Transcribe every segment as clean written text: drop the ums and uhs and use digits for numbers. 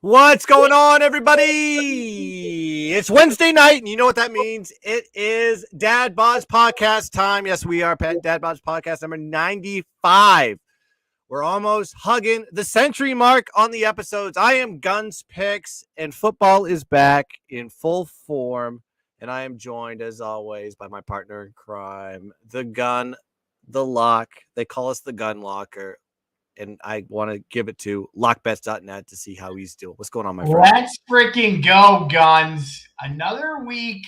What's going on, everybody? It's Wednesday night, and you know what that means. It is DadBodd's podcast time. Yes, we are DadBodd's podcast number 95. We're almost hugging the century mark on the episodes. I am Guns Picks, and football is back in full form. And I am joined, as always, by my partner in crime, the Gun, the Lock. They call us the Gun Locker. And I want to give it to lockbets.net to see how he's doing. What's going on, my friend? Let's freaking go, Guns. Another week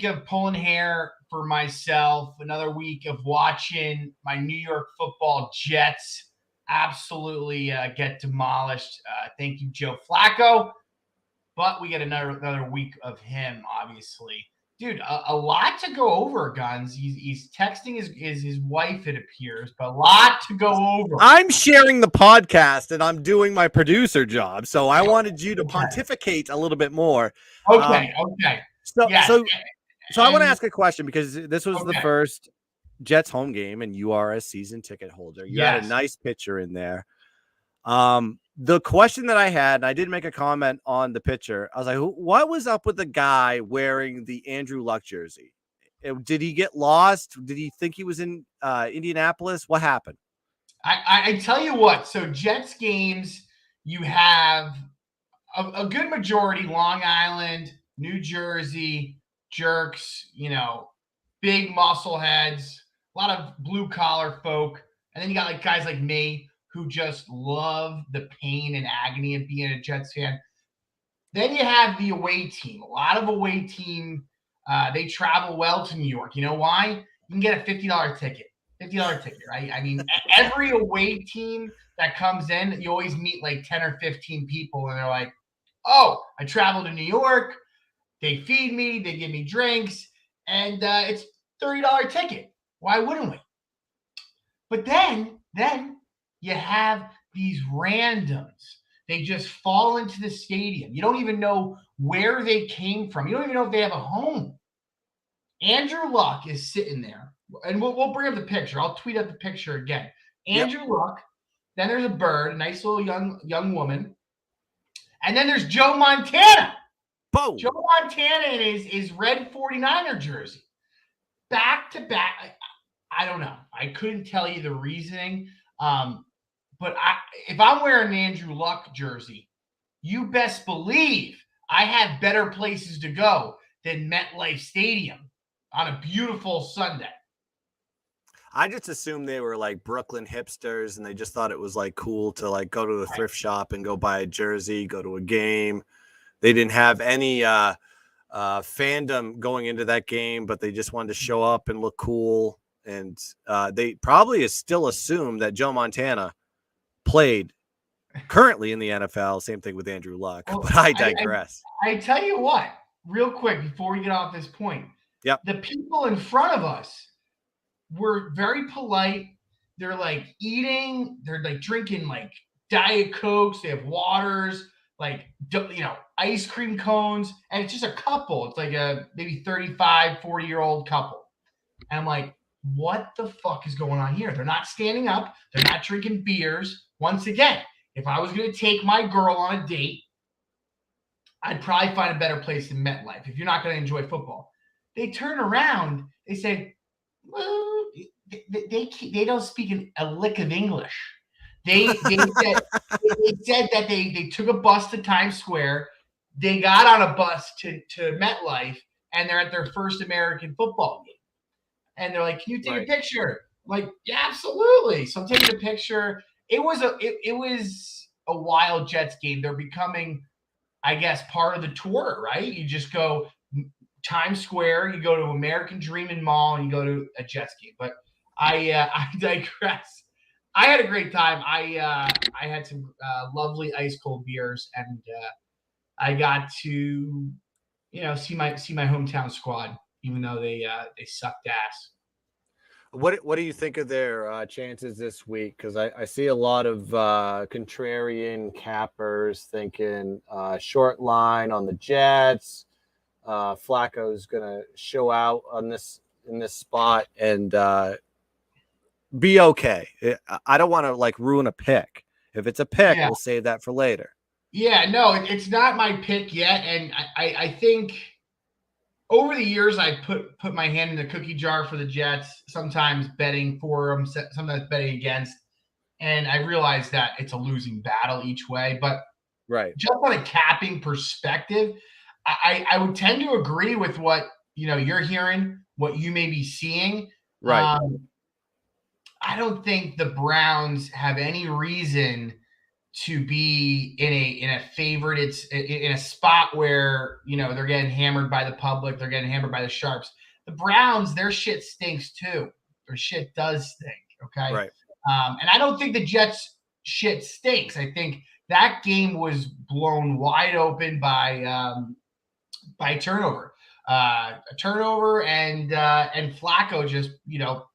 of pulling hair for myself. Another week of watching my New York football Jets absolutely get demolished. Thank you, Joe Flacco. But we get another week of him, obviously. Dude, a lot to go over, Guns. He's texting his wife, it appears, but a lot to go over. I'm sharing the podcast, and I'm doing my producer job, so I wanted you to pontificate a little bit more. Okay. So I want to ask a question, because this was the first Jets home game, and you are a season ticket holder. You had a nice picture in there. The question that I had, and I did make a comment on the picture, I was like, what was up with the guy wearing the Andrew Luck jersey? Did he get lost? Did he think he was in Indianapolis? What happened? I tell you what, so Jets games, you have a good majority, Long Island, New Jersey, jerks, big muscle heads, a lot of blue-collar folk, and then you got guys like me, who just love the pain and agony of being a Jets fan. Then you have the away team. A lot of away team, they travel well to New York. You know why? You can get a $50 ticket. $50 ticket, right? I mean, every away team that comes in, you always meet like 10 or 15 people, and they're like, oh, I traveled to New York. They feed me. They give me drinks. And it's $30 ticket. Why wouldn't we? But then you have these randoms. They just fall into the stadium. You don't even know where they came from. You don't even know if they have a home. Andrew Luck is sitting there, and we'll bring up the picture. I'll tweet out the picture again. Andrew Luck. Then there's a bird, a nice little young woman, and then there's Joe Montana. Boom. Joe Montana in his red 49er jersey, back to back. I don't know. I couldn't tell you the reasoning. But if I'm wearing an Andrew Luck jersey, you best believe I have better places to go than MetLife Stadium on a beautiful Sunday. I just assumed they were like Brooklyn hipsters, and they just thought it was like cool to like go to a thrift shop and go buy a jersey, go to a game. They didn't have any fandom going into that game, but they just wanted to show up and look cool. And they probably still assume that Joe Montana played currently in the NFL. Same thing with Andrew Luck, but I digress. I tell you what, real quick, before we get off this point, the people in front of us were very polite. They're like eating, they're like drinking like Diet Cokes, they have waters, like, ice cream cones, and it's just a couple. It's like a maybe 35, 40-year-old couple. And I'm like, what the fuck is going on here? They're not standing up. They're not drinking beers. Once again, if I was going to take my girl on a date, I'd probably find a better place than MetLife if you're not going to enjoy football. They turn around. They say, well, they don't speak a lick of English. They said that they took a bus to Times Square. They got on a bus to MetLife, and they're at their first American football game. And they're like, can you take a picture? I'm like, yeah, absolutely. So I'm taking a picture. It was a wild Jets game. They're becoming, I guess, part of the tour, right? You just go Times Square, you go to American Dream Mall, and you go to a Jets game. But I digress. I had a great time. I had some lovely ice cold beers, and I got to see my hometown squad, even though they sucked ass. What do you think of their chances this week? Because I see a lot of contrarian cappers thinking short line on the Jets. Flacco's gonna show out in this spot and be okay. I don't want to ruin a pick. If it's a pick, we'll save that for later. Yeah, no, it's not my pick yet, and I think over the years I put my hand in the cookie jar for the Jets. Sometimes betting for them, sometimes betting against, and I realize that it's a losing battle each way. But Right. just on a capping perspective, I would tend to agree with what you're hearing, what you may be seeing. Right. I don't think the Browns have any reason to be in a favorite. It's in a spot where they're getting hammered by the public, they're getting hammered by the sharps. The Browns, their shit stinks too. Their shit does stink. Okay, Right. and I don't think the Jets shit stinks. I think that game was blown wide open by turnover. A turnover and Flacco just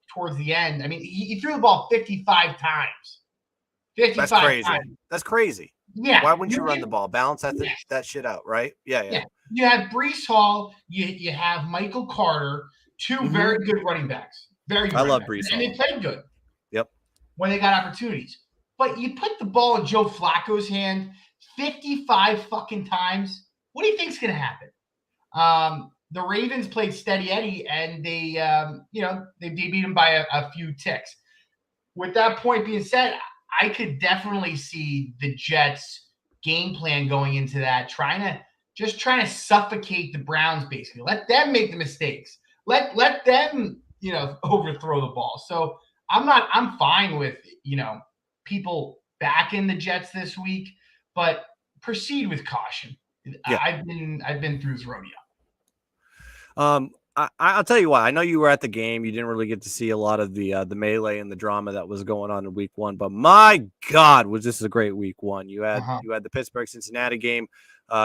towards the end. I mean, he threw the ball 55 times. 55 That's crazy. times. That's crazy. Yeah. Why wouldn't you run the ball? Balance that shit out, right? Yeah. You have Breece Hall. You have Michael Carter, two very good running backs. Very good. I love Breece Hall. And they played good. Yep. When they got opportunities. But you put the ball in Joe Flacco's hand 55 fucking times. What do you think's going to happen? The Ravens played steady Eddie, and they beat him by a few ticks. With that point being said, I could definitely see the Jets' game plan going into that, trying to suffocate the Browns. Basically, let them make the mistakes. Let them overthrow the ball. So I'm fine with people backing the Jets this week, but proceed with caution. Yeah. I've been through this rodeo. I'll tell you what. I know you were at the game. You didn't really get to see a lot of the melee and the drama that was going on in week one. But my God, was this a great week one? You had the Pittsburgh-Cincinnati game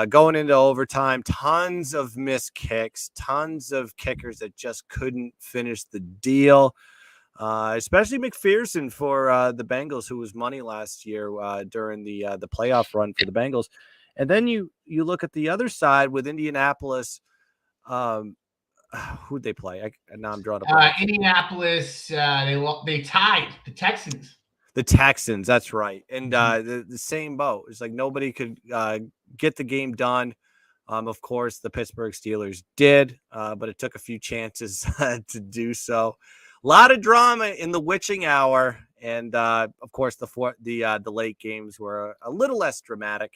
going into overtime. Tons of missed kicks. Tons of kickers that just couldn't finish the deal. Especially McPherson for the Bengals, who was money last year during the playoff run for the Bengals. And then you look at the other side with Indianapolis. Who'd they play? Now I'm drawing a Indianapolis. They tied the Texans. The Texans, that's right. And the same boat. It's like nobody could get the game done. Of course, the Pittsburgh Steelers did, but it took a few chances to do so. A lot of drama in the witching hour, and of course, the late games were a little less dramatic.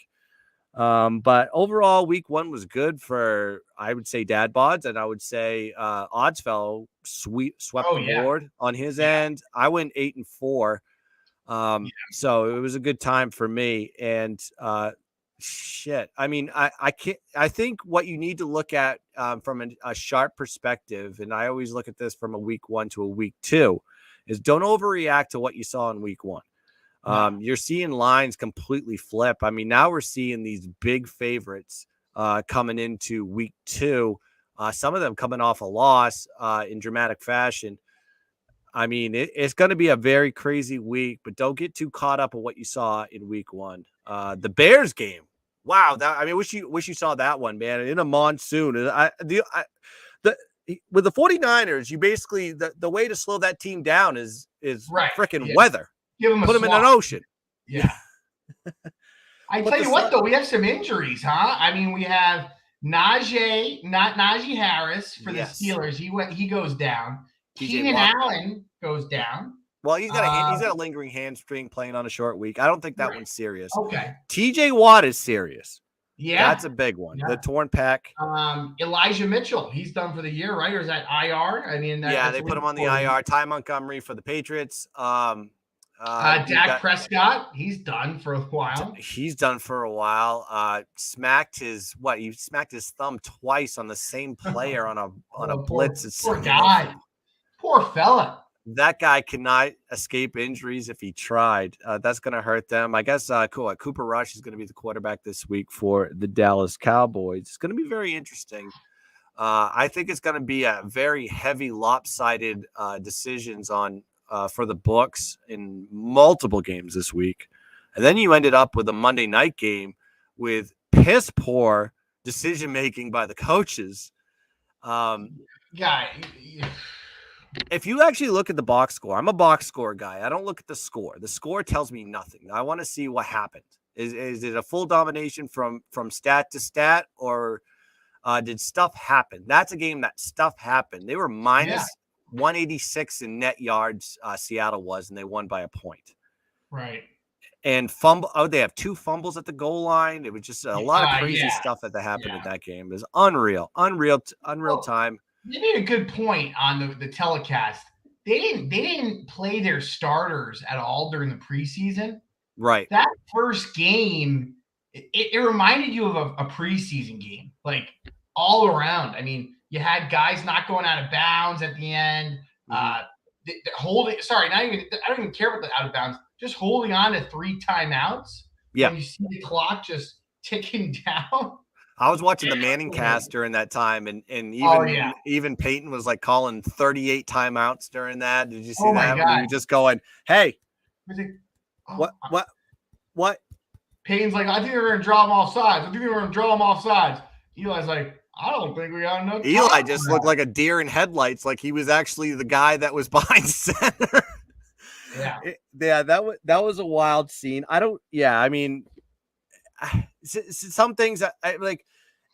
But overall, week one was good for, I would say, DadBods, and I would say Oddsfellow swept the board on his end. I went 8-4. So it was a good time for me. And shit, I mean, I think what you need to look at from a sharp perspective, and I always look at this from a week one to a week two, is don't overreact to what you saw in week one. You're seeing lines completely flip. I mean, now we're seeing these big favorites coming into week two. Some of them coming off a loss in dramatic fashion. I mean, it's going to be a very crazy week, but don't get too caught up in what you saw in week one. The Bears game. Wow. Wish you saw that one, man. In a monsoon. With the 49ers, you basically, the way to slow that team down is freaking weather. Put them in an ocean. Yeah. I tell you what, though, we have some injuries, huh? I mean, we have Najee Harris for the Steelers. He goes down. Keenan Allen goes down. Well, he's got a lingering hamstring playing on a short week. I don't think that one's serious. Okay. TJ Watt is serious. Yeah. That's a big one. Yeah. The torn pec. Elijah Mitchell, he's done for the year, right? Or is that IR? I mean, they put him on the IR. Ty Montgomery for the Patriots. Dak Prescott, he's done for a while. He smacked his thumb twice on the same player on a blitz. Poor guy. Poor fella. That guy cannot escape injuries if he tried. That's going to hurt them. I guess Cooper Rush is going to be the quarterback this week for the Dallas Cowboys. It's going to be very interesting. I think it's going to be a very heavy lopsided decisions on for the books in multiple games this week. And then you ended up with a Monday night game with piss poor decision making by the coaches. If you actually look at the box score, I'm a box score guy. I don't look at the score. The score tells me nothing. I want to see what happened. Is it a full domination from stat to stat, or did stuff happen? That's a game that stuff happened. They were minus 186 in net yards. Seattle was, and they won by a point. Right. And they have 2 fumbles at the goal line. It was just a lot of crazy stuff that happened in that game. It was unreal time. You made a good point on the telecast. They didn't play their starters at all during the preseason. Right. That first game, it reminded you of a preseason game, like all around. I mean, you had guys not going out of bounds at the end, holding. Sorry, I don't even care about the out of bounds. Just holding on to 3 timeouts. Yeah. When you see the clock just ticking down. I was watching the Manning cast during that time, and even Peyton was like calling 38 timeouts during that. Did you see that? We were just going, "Hey, what?" Peyton's like, "I think they're going to draw them off sides. Eli's like, "I don't think we got enough." Eli just looked like a deer in headlights, like he was actually the guy that was behind center. That was a wild scene. I mean, some things that I like,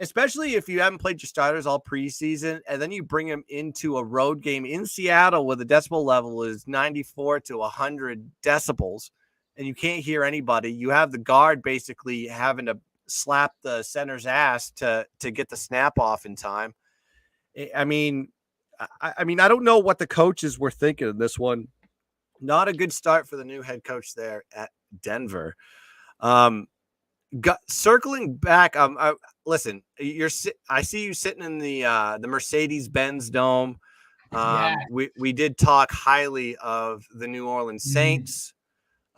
especially if you haven't played your starters all preseason, and then you bring them into a road game in Seattle where the decibel level is 94 to 100 decibels, and you can't hear anybody. You have the guard basically having to slap the center's ass to get the snap off in time. I mean, I don't know what the coaches were thinking in this one. Not a good start for the new head coach there at Denver. Circling back, listen, I see you sitting in the Mercedes-Benz Dome. We did talk highly of the New Orleans Saints.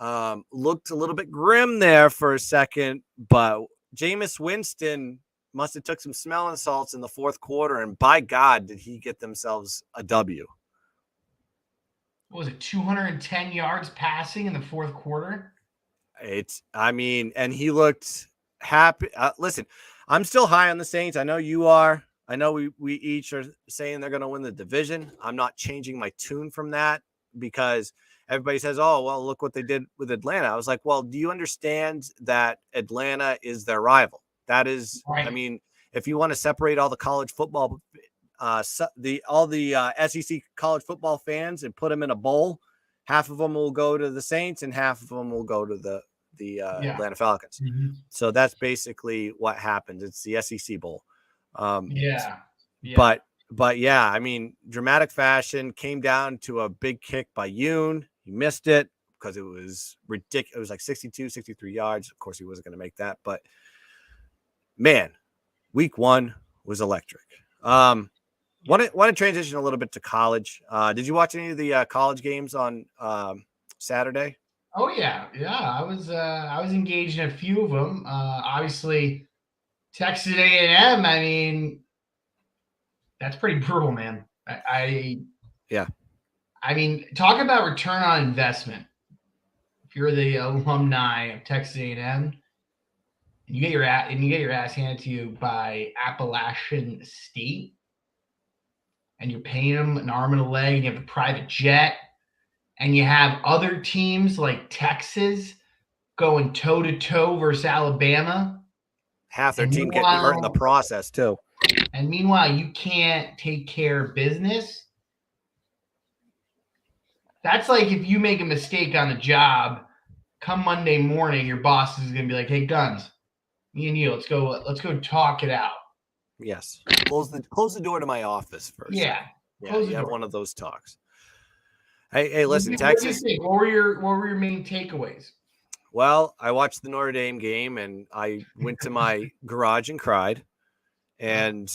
Looked a little bit grim there for a second, but Jameis Winston must have took some smelling salts in the fourth quarter, and by God, did he get themselves a W. What was it, 210 yards passing in the fourth quarter? And he looked happy. Listen, I'm still high on the Saints. I know you are. I know we each are saying they're going to win the division. I'm not changing my tune from that because everybody says, oh, well, look what they did with Atlanta. I was like, well, do you understand that Atlanta is their rival? That is, right. I mean, if you want to separate all the college football, all the SEC college football fans and put them in a bowl, half of them will go to the Saints and half of them will go to the Atlanta Falcons. Mm-hmm. So that's basically what happens. It's the SEC bowl. But yeah, I mean, dramatic fashion, came down to a big kick by Yoon. He missed it because it was ridiculous. It was like 62, 63 yards. Of course, he wasn't going to make that. But, man, week 1 was electric. Want to transition a little bit to college. Did you watch any of the college games on Saturday? Oh yeah. I was engaged in a few of them. Obviously, Texas A&M. I mean, that's pretty brutal, man. I mean, talk about return on investment. If you're the alumni of Texas A&M, and you get your ass handed to you by Appalachian State, and you're paying them an arm and a leg, and you have a private jet, and you have other teams like Texas going toe-to-toe versus Alabama. Half their team getting hurt in the process, too. And meanwhile, you can't take care of business. That's like if you make a mistake on the job, come Monday morning, your boss is going to be like, hey, Guns, me and you, let's go talk it out. Yes. Close the door to my office first. Yeah. You have one of those talks. Hey, listen, Texas. What were your main takeaways? Well, I watched the Notre Dame game and I went to my garage and cried. And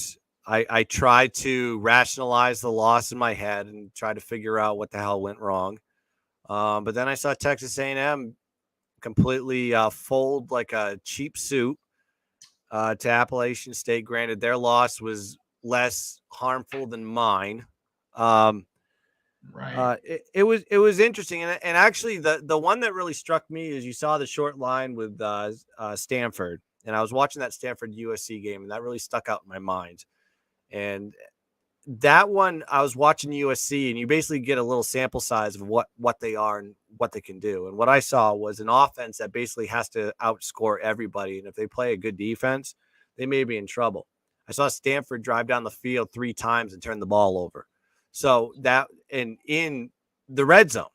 I tried to rationalize the loss in my head and try to figure out what the hell went wrong. But then I saw Texas A&M completely fold like a cheap suit to Appalachian State. Granted, their loss was less harmful than mine. Right. It was interesting. And actually, the one that really struck me is you saw the short line with Stanford. And I was watching that Stanford USC game, and that really stuck out in my mind. And that one, I was watching USC, and you basically get a little sample size of what they are and what they can do. And what I saw was an offense that basically has to outscore everybody. And if they play a good defense, they may be in trouble. I saw Stanford drive down the field 3 times and turn the ball over. So that, and in the red zone.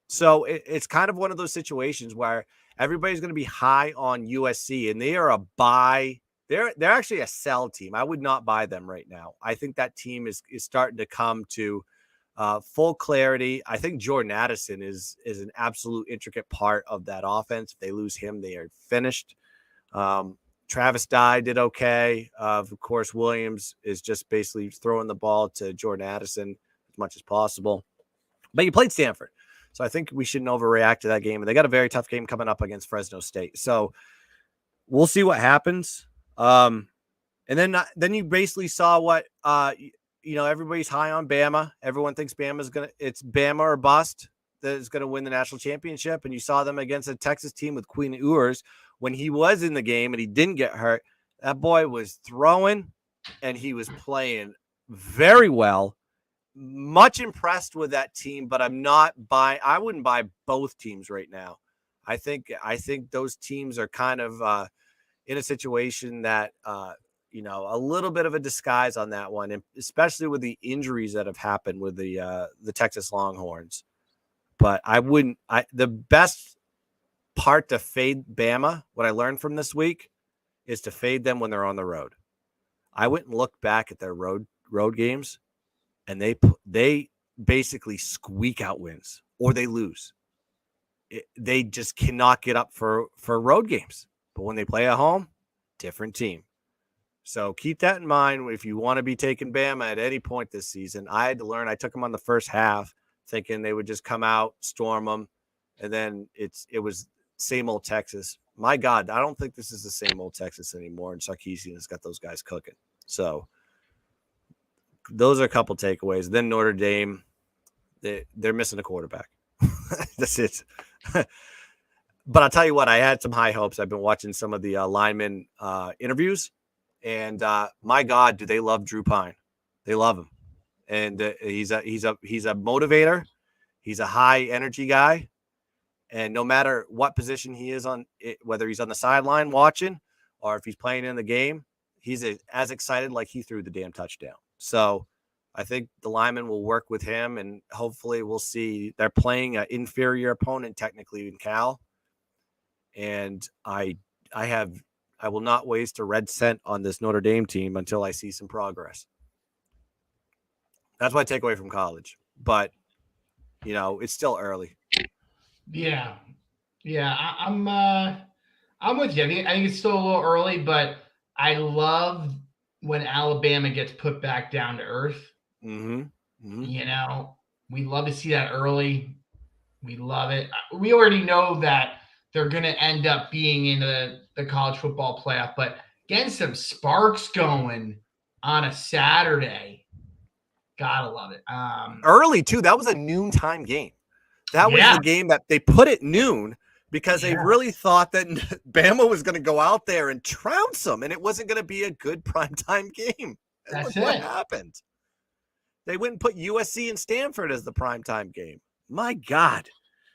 So it's kind of one of those situations where everybody's going to be high on USC, and they are a buy. They're actually a sell team. I would not buy them right now. I think that team is starting to come to full clarity. I think Jordan Addison is an absolute intricate part of that offense. If they lose him, they are finished. Travis Dye did okay. Of course, Williams is just basically throwing the ball to Jordan Addison as much as possible. But you played Stanford, so I think we shouldn't overreact to that game. And they got a very tough game coming up against Fresno State. So we'll see what happens. And then you basically saw what everybody's high on Bama. Everyone thinks it's Bama or bust that is gonna win the national championship. And you saw them against a Texas team with Queen Ewers when he was in the game and he didn't get hurt. That boy was throwing and he was playing very well. Much impressed with that team, but I wouldn't buy both teams right now. I think those teams are kind of in a situation that a little bit of a disguise on that one, and especially with the injuries that have happened with the Texas Longhorns. But the best part to fade Bama, what I learned from this week, is to fade them when they're on the road. I went and looked back at their road games, and they basically squeak out wins or they lose. They just cannot get up for road games. But when they play at home, different team. So keep that in mind if you want to be taking Bama at any point this season. I had to learn. I took them on the first half thinking they would just come out, storm them, and then it was same old Texas. My God, I don't think this is the same old Texas anymore, and Sarkisian has got those guys cooking. So those are a couple takeaways. Then Notre Dame, they're missing a quarterback. That's it. But I'll tell you what, I had some high hopes. I've been watching some of the lineman interviews, and my God, do they love Drew Pine? They love him, and he's a motivator. He's a high energy guy, and no matter what position he is on, whether he's on the sideline watching or if he's playing in the game, he's as excited like he threw the damn touchdown. So I think the lineman will work with him, and hopefully we'll see. They're playing an inferior opponent technically in Cal. And I will not waste a red cent on this Notre Dame team until I see some progress. That's my takeaway from college. But, it's still early. Yeah. I'm with you. I think it's still a little early, but I love when Alabama gets put back down to earth. Mm-hmm. Mm-hmm. We love to see that early. We love it. We already know that they're going to end up being in the college football playoff, but getting some sparks going on a Saturday, gotta love it. Early too. That was a noontime game. That was the game that they put at noon because they really thought that Bama was going to go out there and trounce them, and it wasn't going to be a good primetime game. That's what happened. They went and put USC and Stanford as the primetime game. My God.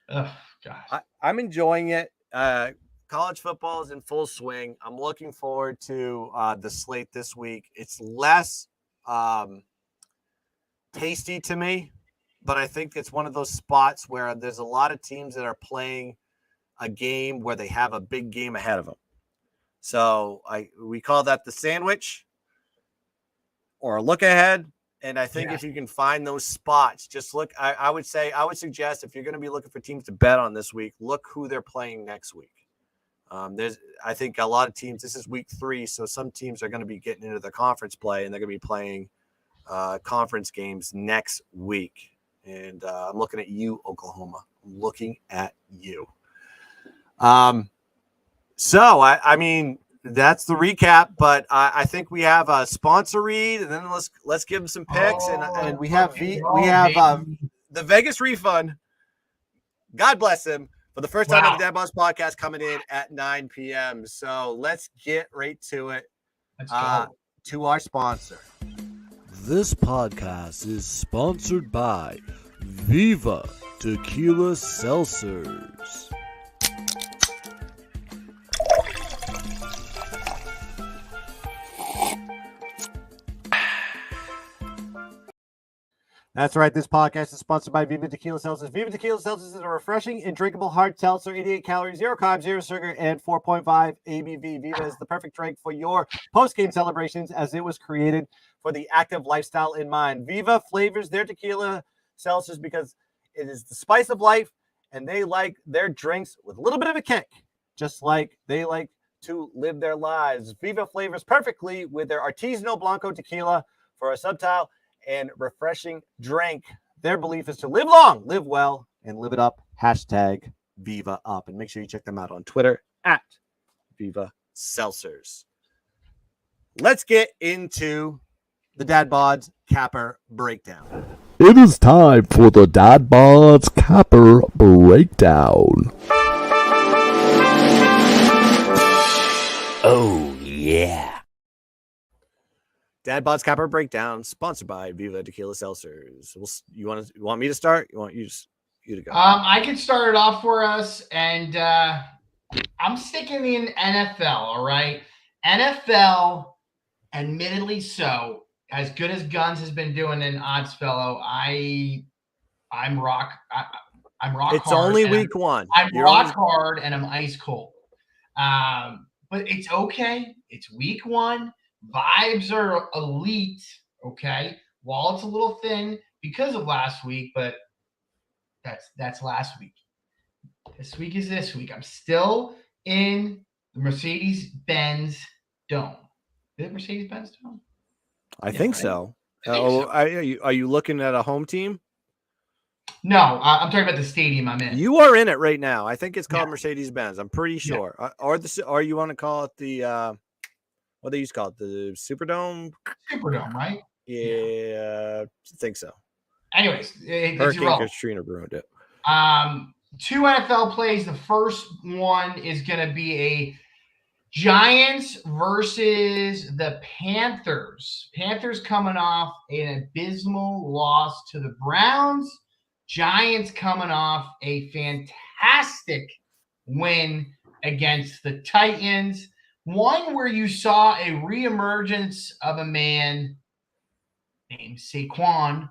Oh, gosh. I'm enjoying it. College football is in full swing. I'm looking forward to the slate this week. It's less tasty to me, but I think it's one of those spots where there's a lot of teams that are playing a game where they have a big game ahead of them. So we call that the sandwich or a look ahead. And I think if you can find those spots, just look. I would suggest if you're going to be looking for teams to bet on this week, look who they're playing next week. I think a lot of teams, this is week 3, so some teams are going to be getting into the conference play, and they're going to be playing conference games next week. And I'm looking at you, Oklahoma. I'm looking at you. So I mean, that's the recap, but I think we have a sponsor read, and then let's give them some picks, and we have the Vegas refund. God bless him for the first time on the DadBodd podcast coming in at 9 p.m. So let's get right to it. Let's go. To our sponsor, This podcast is sponsored by Viva Tequila Seltzers. That's right. This podcast is sponsored by Viva Tequila Seltzers. Viva Tequila Seltzers is a refreshing and drinkable hard seltzer, 88 calories, 0 carbs, 0 sugar, and 4.5 ABV. Viva is the perfect drink for your post-game celebrations as it was created for the active lifestyle in mind. Viva flavors their tequila seltzers because it is the spice of life, and they like their drinks with a little bit of a kick, just like they like to live their lives. Viva flavors perfectly with their artisanal Blanco tequila for a subtle and refreshing drink. Their belief is to live long, live well, and live it up. Hashtag Viva Up. And make sure you check them out on Twitter at Viva Seltzers. Let's get into the DadBodd's Capper Breakdown. It is time for the DadBodd's Capper Breakdown. Oh, yeah. DadBodd's Capper Breakdown, sponsored by Viva Tequila Seltzers. You want me to start? You to go? I can start it off for us, and I'm sticking in NFL. All right, NFL, admittedly so, as good as Guns has been doing in Odds Fellow, I'm rock. I'm rock. It's hard, only week one. I'm rock hard, and I'm ice cold. But it's okay. It's week one. Vibes are elite, okay? While it's a little thin because of last week, but that's last week. This week is this week. I'm still in the Mercedes-Benz Dome. Is it Mercedes-Benz Dome? I think so. Are you looking at a home team? No, I'm talking about the stadium I'm in. You are in it right now. I think it's called Mercedes-Benz. I'm pretty sure. Yeah. Or you want to call it the what they used to call it, the Superdome? Superdome, right? Yeah, I think so. Anyways, Hurricane Katrina ruined it. 2 NFL plays. The first one is going to be a Giants versus the Panthers. Panthers coming off an abysmal loss to the Browns. Giants coming off a fantastic win against the Titans. One where you saw a reemergence of a man named Saquon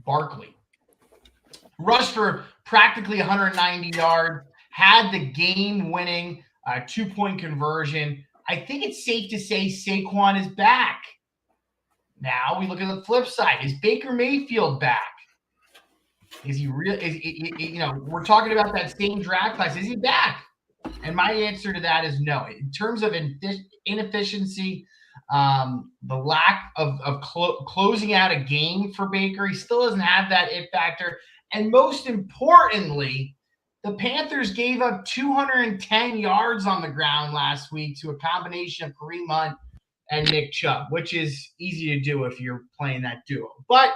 Barkley. Rushed for practically 190 yards, had the game-winning 2-point conversion. I think it's safe to say Saquon is back. Now we look at the flip side. Is Baker Mayfield back? Is he real? We're talking about that same draft class. Is he back? And my answer to that is no. In terms of inefficiency, the lack of closing out a game for Baker, he still doesn't have that it factor. And most importantly, the Panthers gave up 210 yards on the ground last week to a combination of Kareem Hunt and Nick Chubb, which is easy to do if you're playing that duo. But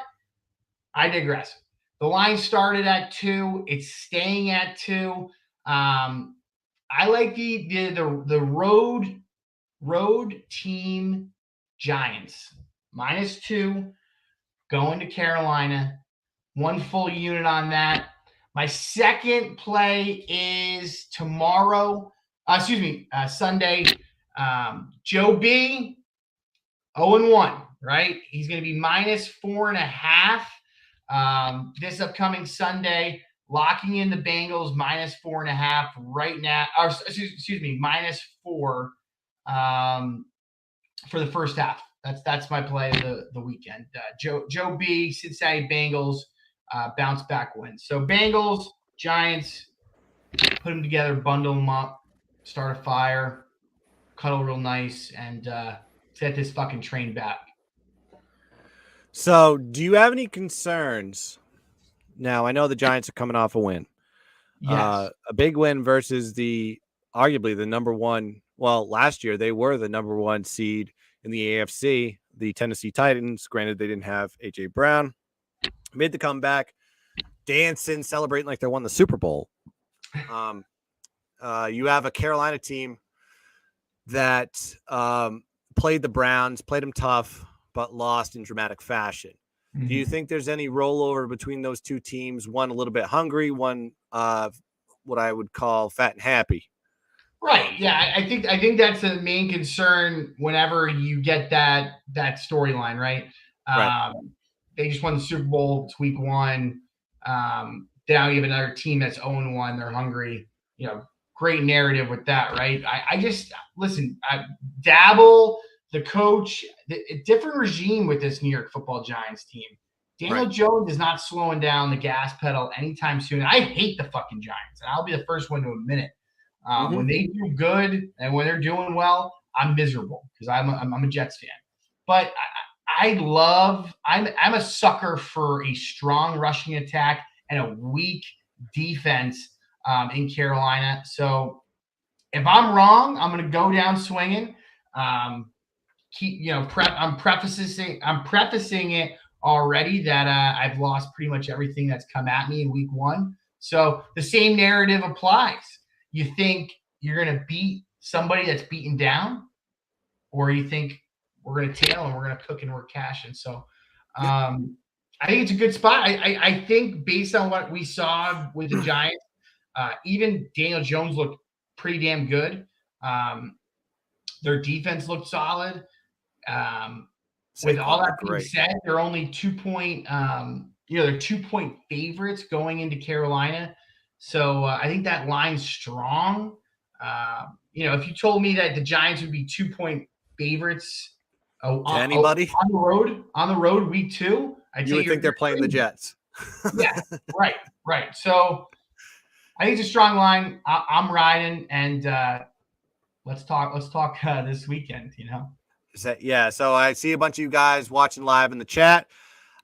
I digress. The line started at 2. It's staying at 2. I like the road team Giants -2 going to Carolina. 1 full unit on that. My second play is Sunday. Joe B, 0-1, right? He's going to be -4.5 this upcoming Sunday. Locking in the Bengals -4.5 right now. Or excuse me, -4 for the first half. That's my play of the weekend. Joe B, Cincinnati Bengals bounce back win. So Bengals, Giants, put them together, bundle them up, start a fire, cuddle real nice, and set this fucking train back. So, do you have any concerns? Now, I know the Giants are coming off a win. Yes. A big win versus arguably the number one. Well, last year they were the number 1 seed in the AFC, the Tennessee Titans. Granted, they didn't have A.J. Brown. Made the comeback, dancing, celebrating like they won the Super Bowl. You have a Carolina team that played the Browns, played them tough, but lost in dramatic fashion. Mm-hmm. Do you think there's any rollover between those two teams? One a little bit hungry, one what I would call fat and happy. Right. Yeah, I think that's the main concern whenever you get that storyline, right? Right. They just won the Super Bowl. It's week 1. Now you have another team that's 0-1. They're hungry. Great narrative with that, right? I just listen. Dabble, the coach, a different regime with this New York Football Giants team. Daniel Jones is not slowing down the gas pedal anytime soon. I hate the fucking Giants, and I'll be the first one to admit it. When they do good and when they're doing well, I'm miserable because I'm a Jets fan. But I'm a sucker for a strong rushing attack and a weak defense in Carolina. So if I'm wrong, I'm going to go down swinging. I'm prefacing it already that I've lost pretty much everything that's come at me in week 1. So the same narrative applies. You think you're going to beat somebody that's beaten down, or you think we're going to tail and we're going to cook and we're cashing. So I think it's a good spot. I think based on what we saw with the Giants, even Daniel Jones looked pretty damn good. Their defense looked solid. With all that being said, they're only 2-point, they're 2-point favorites going into Carolina. So I think that line's strong. If you told me that the Giants would be 2-point favorites anybody on the road week 2, you would think they're playing the Jets. Yeah, right. So I think it's a strong line. I'm riding, and let's talk this weekend. So I see a bunch of you guys watching live in the chat.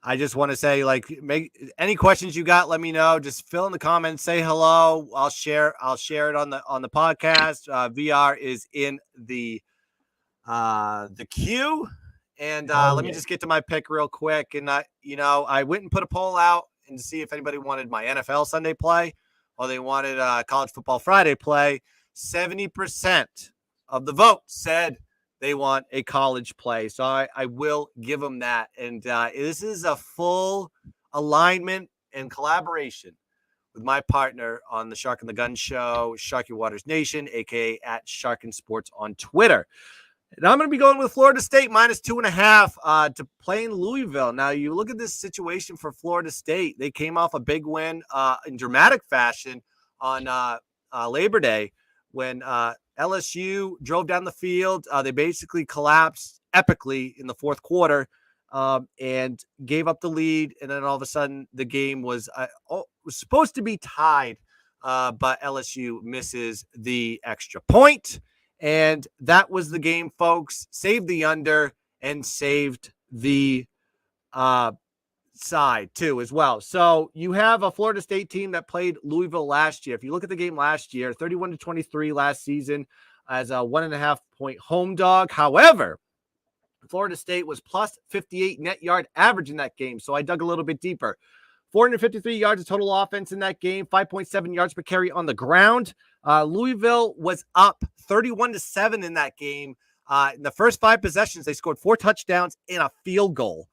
I just want to say, make any questions you got, let me know. Just fill in the comments, say hello. I'll share it on the podcast. VR is in the queue. And let me just get to my pick real quick. And I went and put a poll out and to see if anybody wanted my NFL Sunday play or they wanted college football Friday play. 70% of the vote said they want a college play. So I will give them that. And this is a full alignment and collaboration with my partner on the Shark and the Gun show, Sharky Waters Nation, a.k.a. at Shark and Sports on Twitter. And I'm going to be going with Florida State -2.5 to play in Louisville. Now, you look at this situation for Florida State. They came off a big win in dramatic fashion on Labor Day when LSU drove down the field. They basically collapsed epically in the fourth quarter and gave up the lead. And then all of a sudden, the game was supposed to be tied, but LSU misses the extra point. And that was the game, folks. Saved the under and saved the side, too, as well. So you have a Florida State team that played Louisville last year. If you look at the game last year, 31-23 last season as a 1.5-point home dog. However, Florida State was plus 58 net yard average in that game. So I dug a little bit deeper. 453 yards of total offense in that game, 5.7 yards per carry on the ground. Louisville was up 31-7 in that game. In the first 5 possessions, they scored 4 touchdowns and a field goal.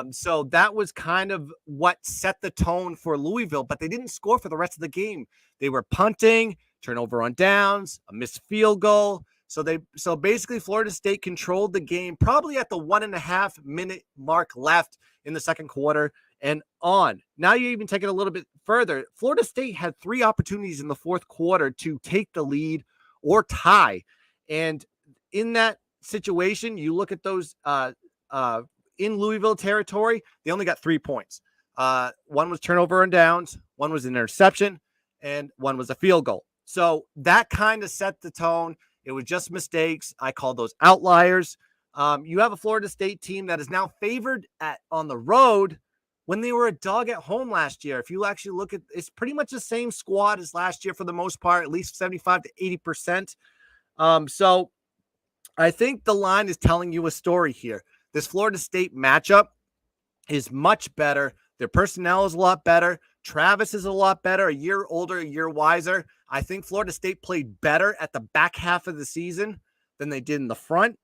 So that was kind of what set the tone for Louisville, but they didn't score for the rest of the game. They were punting, turnover on downs, a missed field goal. So basically Florida State controlled the game probably at the 1.5 minute mark left in the second quarter and on. Now you even take it a little bit further. Florida State had 3 opportunities in the fourth quarter to take the lead or tie. And in that situation, you look at those in Louisville territory, they only got 3 points. One was turnover and downs, one was an interception, and one was a field goal. So that kind of set the tone. It was just mistakes. I call those outliers. You have a Florida State team that is now favored on the road when they were a dog at home last year. If you actually look at, it's pretty much the same squad as last year for the most part, at least 75 to 80%. So I think the line is telling you a story here. This Florida State matchup is much better. Their personnel is a lot better. Travis is a lot better, a year older, a year wiser. I think Florida State played better at the back half of the season than they did in the front.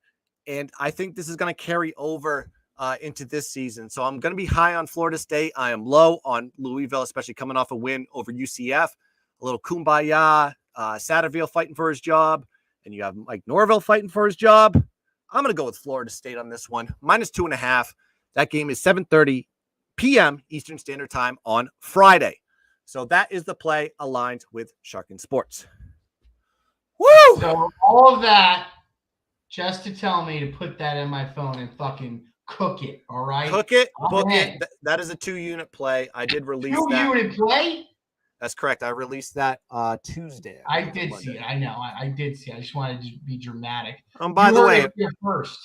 And I think this is going to carry over into this season. So I'm going to be high on Florida State. I am low on Louisville, especially coming off a win over UCF. A little kumbaya, Satterfield fighting for his job, and you have Mike Norvell fighting for his job. I'm going to go with Florida State on this one. -2.5. That game is 7:30 p.m. Eastern Standard Time on Friday. So that is the play aligned with Sharkin Sports. Woo! So all of that just to tell me to put that in my phone and fucking cook it, all right? Cook it, book it. That is a 2-unit play. I did release that. 2-unit play? That's correct. I released that Tuesday. I did see it. I know. I did see it. I just wanted to be dramatic. By the way, first.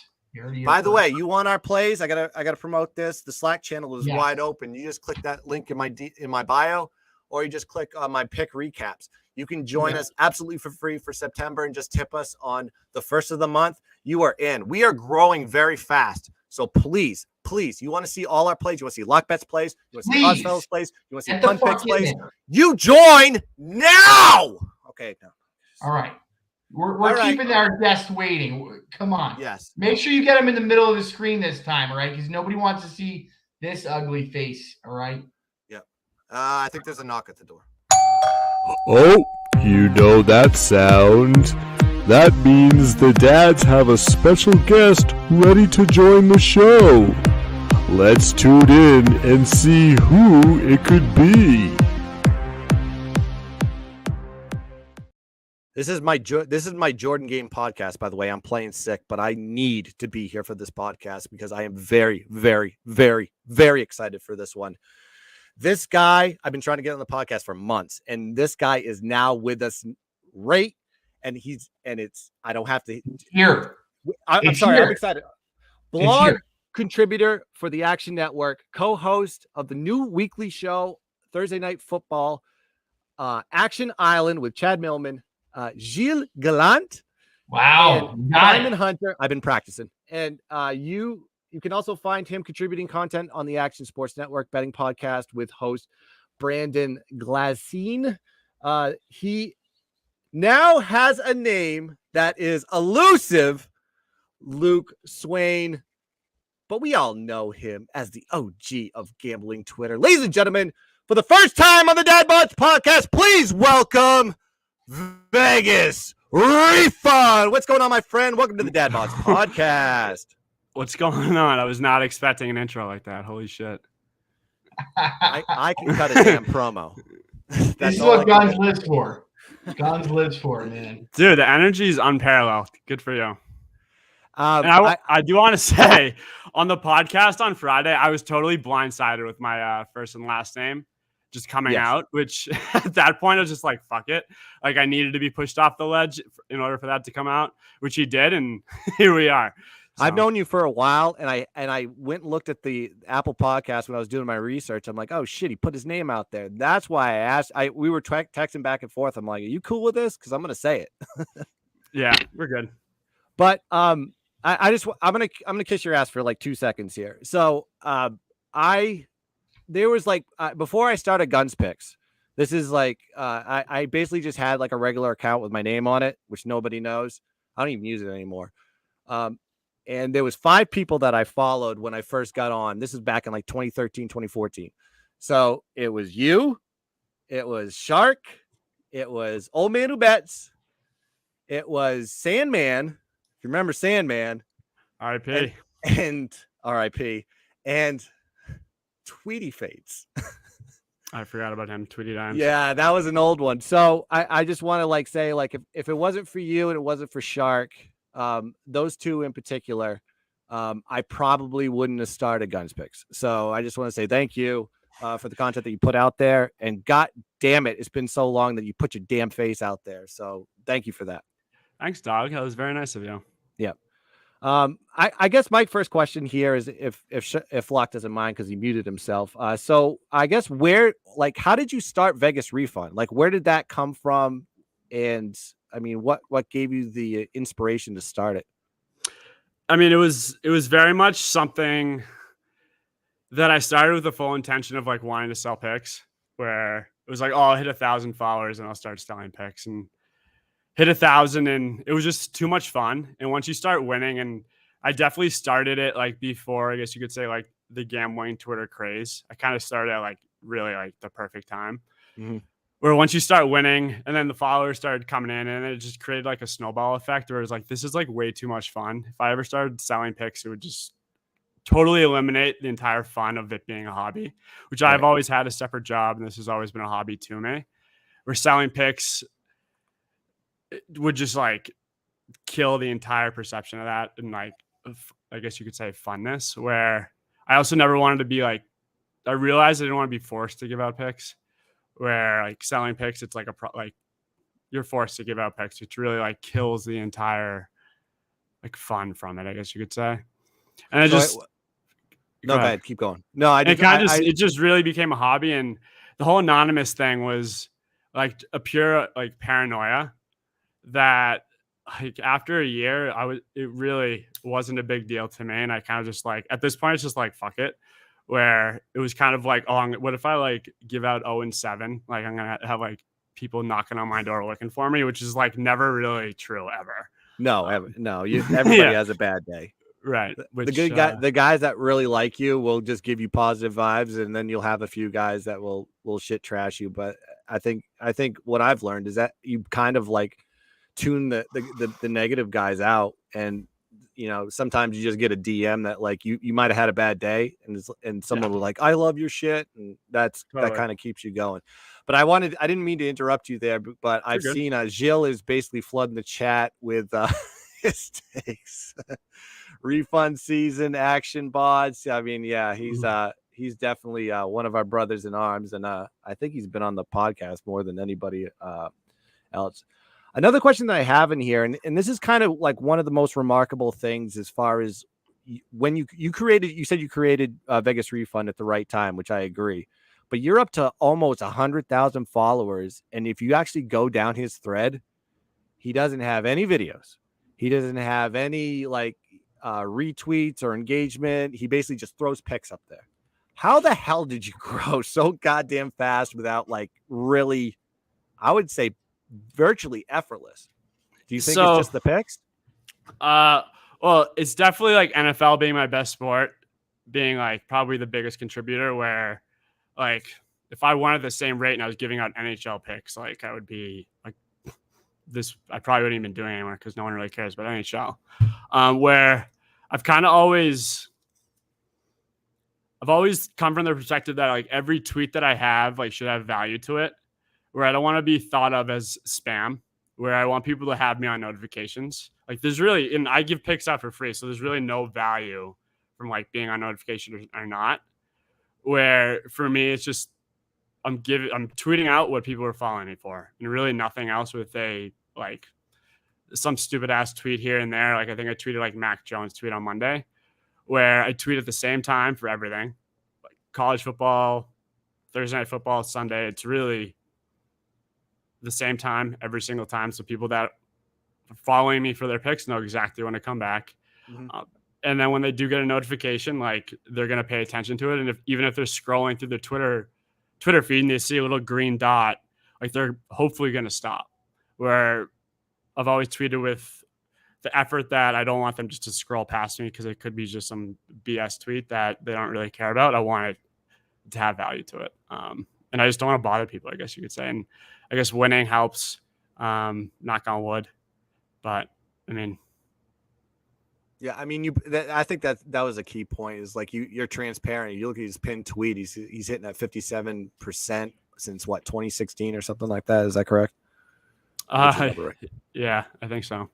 By the way, you want our plays? I gotta promote this. The Slack channel is wide open. You just click that link in my bio, or you just click on my pick recaps. You can join us absolutely for free for September and just tip us on the first of the month. You are in. We are growing very fast. So please, you want to see all our plays. You want to see Lock Bets plays. You want to see Oddfellows plays. You want to see Punt Picks plays. You join now. Okay. No. All right. We're keeping our guests waiting. Come on. Yes. Make sure you get them in the middle of the screen this time, all right? Because nobody wants to see this ugly face, all right? Yep. I think there's a knock at the door. Oh, you know that sound. That means the dads have a special guest ready to join the show. Let's tune in and see who it could be. This is my Jordan Game podcast, by the way. I'm playing sick, but I need to be here for this podcast because I am very, very, very, very excited for this one. This guy, I've been trying to get on the podcast for months, and this guy is now with us, right? And I don't have to here. I'm sorry, I'm excited. Blog contributor for the Action Network, co-host of the new weekly show, Thursday Night Football, Action Island with Chad Millman, Gilles Gallant. Wow. Diamond Hunter. I've been practicing. And you can also find him contributing content on the Action Sports Network betting podcast with host Brandon Glassine. He now has a name that is elusive, Luke Swain, but we all know him as the OG of gambling Twitter. Ladies and gentlemen, for the first time on the DadBodd podcast, please welcome Vegas Refund. What's going on, my friend? Welcome to the DadBodd podcast. What's going on? I was not expecting an intro like that. Holy shit. I can cut a damn promo. This is what Guns lives for. Guns lives for, man. Dude, the energy is unparalleled. Good for you. And I do want to say, on the podcast on Friday, I was totally blindsided with my first and last name just coming out, which at that point I was just like, fuck it. Like I needed to be pushed off the ledge in order for that to come out, which he did, and here we are. So. I've known you for a while, and I went and looked at the Apple podcast when I was doing my research. I'm like, oh shit, he put his name out there. That's why I asked. We were texting back and forth. I'm like, are you cool with this? Because I'm gonna say it. Yeah, we're good. But I'm gonna kiss your ass for like 2 seconds here. So there was like before I started Guns Picks. This is like I basically just had like a regular account with my name on it, which nobody knows. I don't even use it anymore. And there was 5 people that I followed when I first got on. This is back in like 2013, 2014. So it was you, it was Shark, it was Old Man Who Bets, it was Sandman. If you remember Sandman, R.I.P. and R.I.P. and Tweety Fates. I forgot about him. Tweety Dimes. Yeah, that was an old one. So I just want to like say, like, if it wasn't for you and it wasn't for Shark, those two in particular, I probably wouldn't have started Guns Picks. So I just want to say thank you for the content that you put out there. And God damn it, it's been so long that you put your damn face out there. So thank you for that. Thanks, dog. That was very nice of you. Yeah. I guess my first question here is if Locke doesn't mind because he muted himself. So I guess how did you start Vegas Refund? Like, where did that come from? And I mean, what gave you the inspiration to start it? I mean, it was very much something that I started with the full intention of like wanting to sell picks, where it was like, oh, I'll hit 1,000 followers and I'll start selling picks, and hit 1,000, and it was just too much fun. And once you start winning, and I definitely started it like before, I guess you could say, like the gambling Twitter craze. I kind of started at like really like the perfect time. Mm-hmm. Where once you start winning and then the followers started coming in and it just created like a snowball effect where it was like, this is like way too much fun. If I ever started selling picks, it would just totally eliminate the entire fun of it being a hobby, which I've always had a separate job. And this has always been a hobby to me. Where selling picks would just like kill the entire perception of that. And like, I guess you could say funness, where I also never wanted to be like, I realized I didn't want to be forced to give out picks. Where like selling picks, it's like like you're forced to give out picks, which really like kills the entire like fun from it, I guess you could say. And I just go ahead, keep going. No, it just really became a hobby, and the whole anonymous thing was like a pure like paranoia that like after a year it really wasn't a big deal to me, and I kind of just like at this point it's just like fuck it. Where it was kind of like, oh, what if I like give out 0-7? Like I'm gonna have like people knocking on my door looking for me, which is like never really true ever. No, everybody has a bad day, right? Which, the guys that really like you will just give you positive vibes, and then you'll have a few guys that will shit trash you. But I think what I've learned is that you kind of like tune the negative guys out, and you know, sometimes you just get a DM that like you might have had a bad day and someone will like, I love your shit. And that kind of keeps you going. But I didn't mean to interrupt you there, but I've seen Gilles is basically flooding the chat with his takes. Refund season, action Bodds. I mean, yeah, he's definitely one of our brothers in arms. And I think he's been on the podcast more than anybody else. Another question that I have in here, and this is kind of like one of the most remarkable things as far as when you said you created Vegas Refund at the right time, which I agree, but you're up to almost 100,000 followers. And if you actually go down his thread, he doesn't have any videos. He doesn't have any like retweets or engagement. He basically just throws pics up there. How the hell did you grow so goddamn fast without like really, I would say, virtually effortless? Do you think it's just the picks? Well, it's definitely like NFL being my best sport, being like probably the biggest contributor, where like if I wanted the same rate and I was giving out NHL picks, like I would be like this, I probably wouldn't even be doing it anymore because no one really cares about NHL. Where I've always come from the perspective that like every tweet that I have like should have value to it. Where I don't want to be thought of as spam, where I want people to have me on notifications. Like there's really, and I give picks out for free, so there's really no value from like being on notification or not. Where for me, it's just I'm tweeting out what people are following me for, and really nothing else with like some stupid ass tweet here and there. Like I think I tweeted like Mac Jones tweet on Monday, where I tweet at the same time for everything, like college football, Thursday night football, Sunday. It's really the same time every single time, so people that are following me for their picks know exactly when to come back. Mm-hmm. And then when they do get a notification, like they're going to pay attention to it. And even if they're scrolling through their Twitter feed and they see a little green dot, like they're hopefully going to stop. Where I've always tweeted with the effort that I don't want them just to scroll past me because it could be just some BS tweet that they don't really care about. I want it to have value to it. And I just don't want to bother people, I guess you could say. And I guess winning helps, knock on wood. But I mean, yeah, I mean, I think that was a key point. Is like you're transparent. You look at his pinned tweet; he's hitting at 57% since what 2016 or something like that. Is that correct? Yeah, I think so.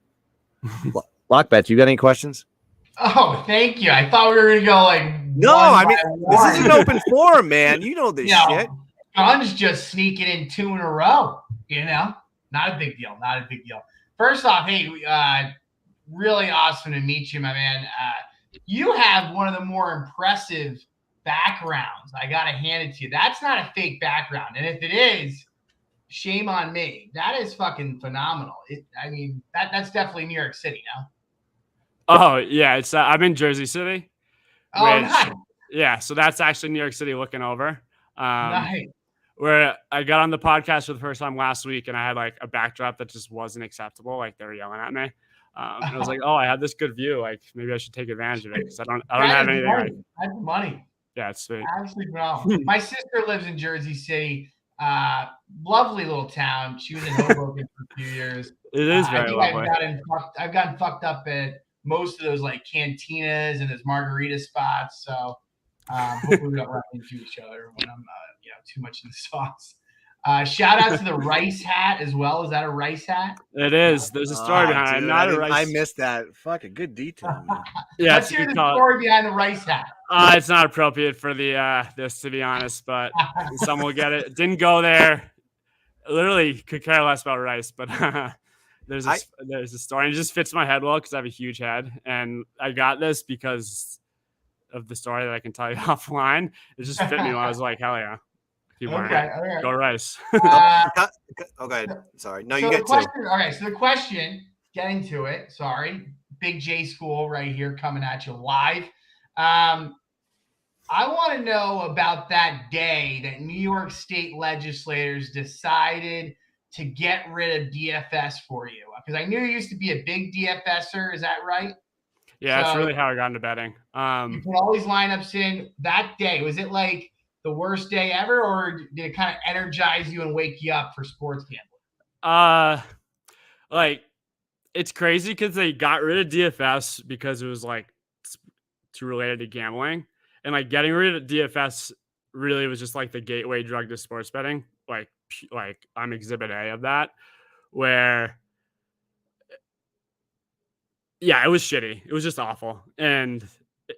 Lockbet, you got any questions? Oh, thank you. I thought we were gonna go like no. I mean, this is an open forum, man. You know this shit. Gun's just sneaking in 2 in a row. You know, not a big deal. Not a big deal. First off, hey, really awesome to meet you, my man. You have one of the more impressive backgrounds. I gotta hand it to you. That's not a fake background, and if it is, shame on me. That is fucking phenomenal. I mean, that's definitely New York City, no? Oh yeah, it's I'm in Jersey City. Oh, nice. Yeah, so that's actually New York City looking over. Nice. Where I got on the podcast for the first time last week, and I had like a backdrop that just wasn't acceptable. Like they were yelling at me. And I was like, oh, I had this good view. Like maybe I should take advantage of it because I don't have anything. Like, that's money. Yeah, it's sweet. Absolutely phenomenal. My sister lives in Jersey City. Lovely little town. She was in Hoboken for a few years. It is very lovely. I've gotten fucked up at most of those like cantinas and those margarita spots. So hopefully we don't run into each other when I'm too much in the sauce. Shout out to the rice hat as well. Is that a rice hat? It is. There's a story behind it. I missed that. Fucking good detail, man. Yeah, let's hear the story behind the rice hat. It's not appropriate for the this, to be honest, but some will get it. Didn't go there. Literally could care less about rice, but there's a story. And it just fits my head well because I have a huge head, and I got this because of the story that I can tell you offline. It just fit me. When I was like, hell yeah. Okay. Go rice. Okay. Sorry. No, you get two. Okay. So the question, getting to it. Sorry. Big J School right here coming at you live. I want to know about that day that New York State legislators decided to get rid of DFS for you. Because I knew you used to be a big DFSer. Is that right? Yeah, that's really how I got into betting. You put all these lineups in that day. Was it like the worst day ever, or did it kind of energize you and wake you up for sports gambling? Like it's crazy because they got rid of DFS because it was like too related to gambling, and like getting rid of DFS really was just like the gateway drug to sports betting. Like I'm exhibit A of that, where yeah, it was shitty. It was just awful, and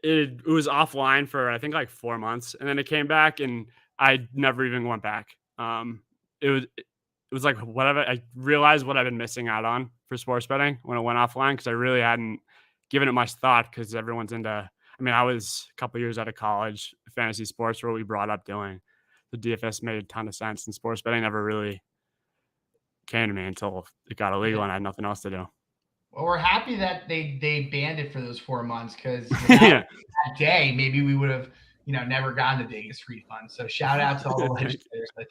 it was offline for I think like 4 months, and then it came back, and I never even went back. It was like whatever. I realized what I've been missing out on for sports betting when it went offline because I really hadn't given it much thought because everyone's into. I mean, I was a couple years out of college. Fantasy sports were what we brought up doing. The DFS made a ton of sense, and sports betting never really came to me until it got illegal and I had nothing else to do. Well, we're happy that they banned it for those 4 months because that day maybe we would have never gotten the Vegas refund. So shout out to all the legislators that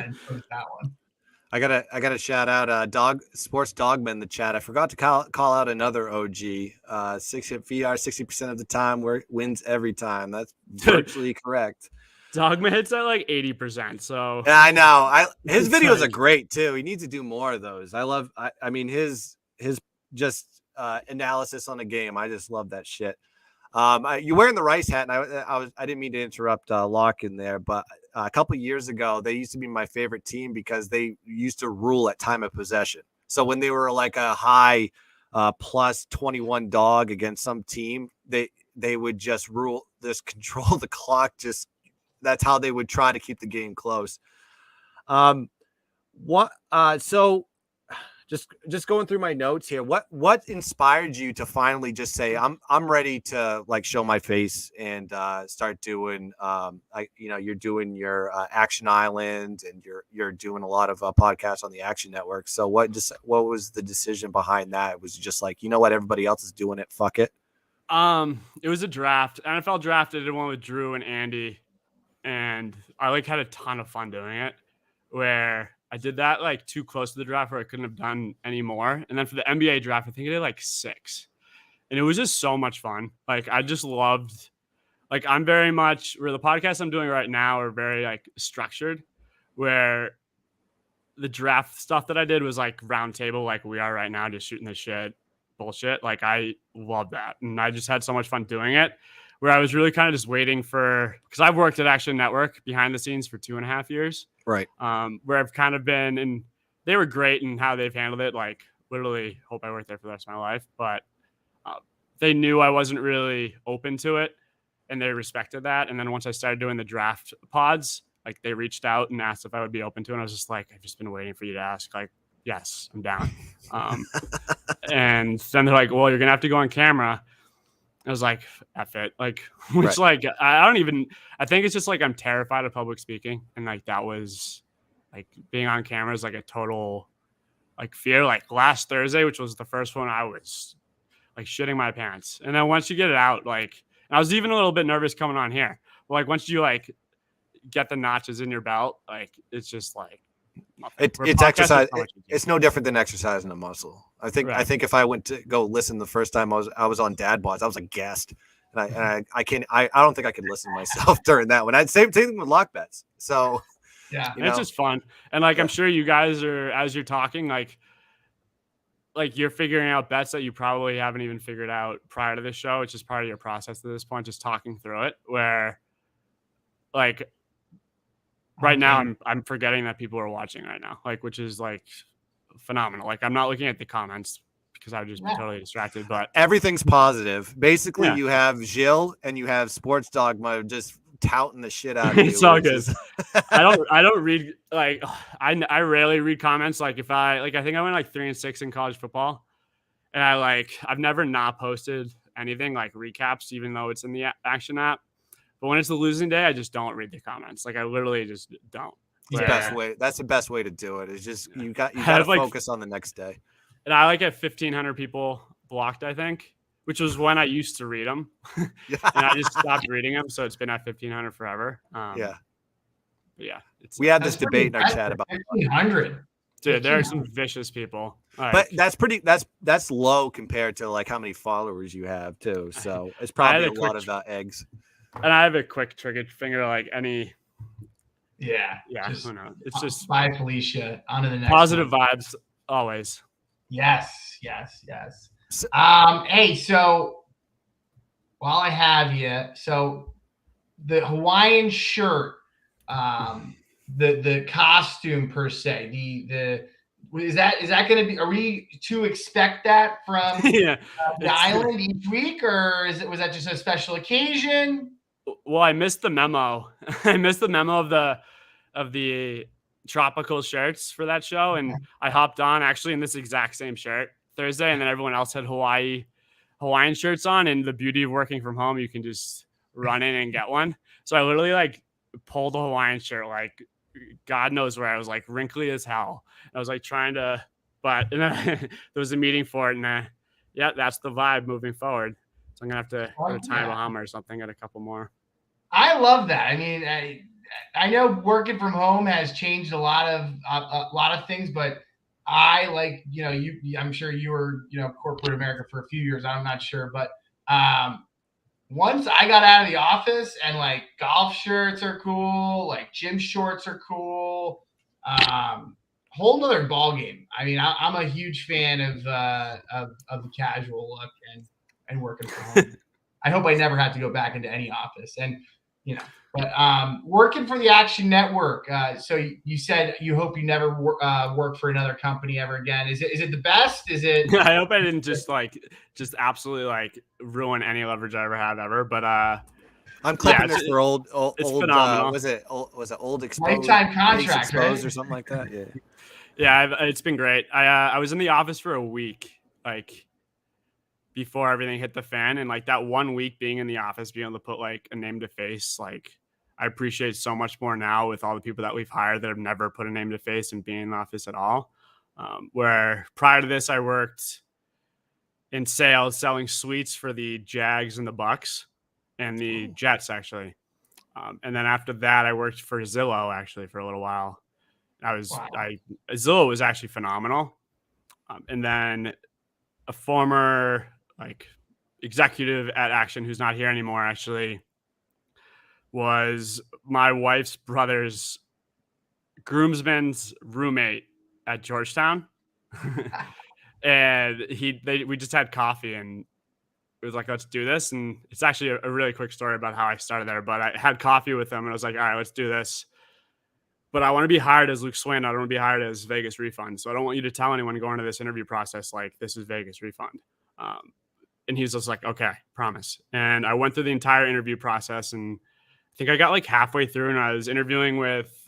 imposed that one. I gotta shout out Sports Dogman in the chat. I forgot to call out another OG. 60 60% of the time wins every time. That's virtually correct. Dogman hits at like 80%. So yeah, I know. His videos are great too. He needs to do more of those. I mean his just analysis on the game. I just love that shit. You're wearing the rice hat, and I didn't mean to interrupt Locke in there, but a couple of years ago, they used to be my favorite team because they used to rule at time of possession. So when they were like a high plus 21 dog against some team, they would just control the clock. That's how they would try to keep the game close. So just going through my notes here, what inspired you to finally just say I'm ready to like show my face and start doing you're doing your Action Island and you're doing a lot of podcasts on the Action Network. So what was the decision behind that? It was just like, you know what, everybody else is doing it, fuck it. It was a draft, NFL draft. I did one with Drew and Andy, and I like had a ton of fun doing it. Where I did that like too close to the draft where I couldn't have done any more. And then for the NBA draft, I think I did like 6. And it was just so much fun. Like I just loved, like I'm very much where the podcast I'm doing right now are very like structured, where the draft stuff that I did was like round table, like we are right now, just shooting the shit bullshit. Like I love that. And I just had so much fun doing it, where I was really kind of just waiting for, because I've worked at Action Network behind the scenes for 2.5 years. Right. Where I've kind of been, and they were great in how they've handled it. Like literally hope I work there for the rest of my life, but they knew I wasn't really open to it and they respected that. And then once I started doing the draft pods, like they reached out and asked if I would be open to it. And I was just like, I've just been waiting for you to ask. Like, yes, I'm down. And then they're like, well, you're going to have to go on camera. I was like, F it. Like, which right. Like, I think it's just like, I'm terrified of public speaking. And like, that was like being on camera is like a total like fear. Like last Thursday, which was the first one, I was like shitting my pants. And then once you get it out, like, and I was even a little bit nervous coming on here. But like, once you like get the notches in your belt, like, it's just like, It's exercise. It's no different than exercising a muscle. I think if I went to go listen the first time I was on DadBodd, I was a guest, and I don't think I could listen to myself during that one. Same thing with lock bets. So yeah, it's just fun, and I'm sure you guys are, as you're talking, like you're figuring out bets that you probably haven't even figured out prior to the show. It's just part of your process at this point, just talking through it. Where right now, I'm forgetting that people are watching right now, which is phenomenal. I'm not looking at the comments because I would just be totally distracted. But everything's positive. Basically, you have Gilles and you have Sports Dogma just touting the shit out of you. It's all good. I don't read I rarely read comments. If I think I went 3-6 in college football, and I've never not posted anything recaps, even though it's in the Action app. But when it's the losing day, I just don't read the comments. I literally just don't. That's the best way to do it. Is just you got to focus on the next day. And I have 1,500 people blocked, I think, which was when I used to read them, and I just stopped reading them. So it's been at 1,500 forever. We had this debate in our chat about 1,500. Dude, there are some vicious people. But that's low compared to how many followers you have too. So it's probably a lot of eggs. And I have a quick trigger finger, any. Yeah. Who knows? It's just bye, Felicia. On to the next. Positive vibes always. Yes. Hey, so while I have you, so the Hawaiian shirt, the costume per se, is that going to be? Are we to expect that from the island each week, or was that just a special occasion? Well, I missed the memo. I missed the memo of the tropical shirts for that show, and I hopped on actually in this exact same shirt Thursday, and then everyone else had Hawaiian shirts on. And the beauty of working from home, you can just run in and get one. So I literally pulled a Hawaiian shirt, God knows where. I was wrinkly as hell. I was trying to, and then there was a meeting for it, and that's the vibe moving forward. So I'm gonna have to go to Tommy Bahama or something, get a couple more. I love that. I mean, I know working from home has changed a lot of things, but I I'm sure you were, corporate America for a few years. I'm not sure, but once I got out of the office and golf shirts are cool, gym shorts are cool, whole nother ball game. I mean, I'm a huge fan of the casual look and working from home. I hope I never have to go back into any office, and but working for the Action Network. So you said you hope you never work for another company ever again. Is it the best? Is it? I hope I didn't just absolutely ruin any leverage I ever had ever. But I'm clipping this for old. It's phenomenal. Was it old exposed? Lifetime contract, right? Or something like that. Yeah. Yeah, it's been great. I was in the office for a week, before everything hit the fan, and that 1 week being in the office, being able to put a name to face, I appreciate so much more now with all the people that we've hired that have never put a name to face and being in the office at all. Where prior to this, I worked in sales, selling suites for the Jags and the Bucks and the Jets, actually. And then after that, I worked for Zillow actually for a little while. Zillow was actually phenomenal. And then a former executive at Action who's not here anymore actually was my wife's brother's groomsman's roommate at Georgetown. And we just had coffee and it was let's do this. And it's actually a really quick story about how I started there, but I had coffee with him and I was all right, let's do this. But I want to be hired as Luke Swain. I don't want to be hired as Vegas Refund. So I don't want you to tell anyone going into this interview process, this is Vegas Refund. And he was just okay, promise. And I went through the entire interview process, and I think I got halfway through, and I was interviewing with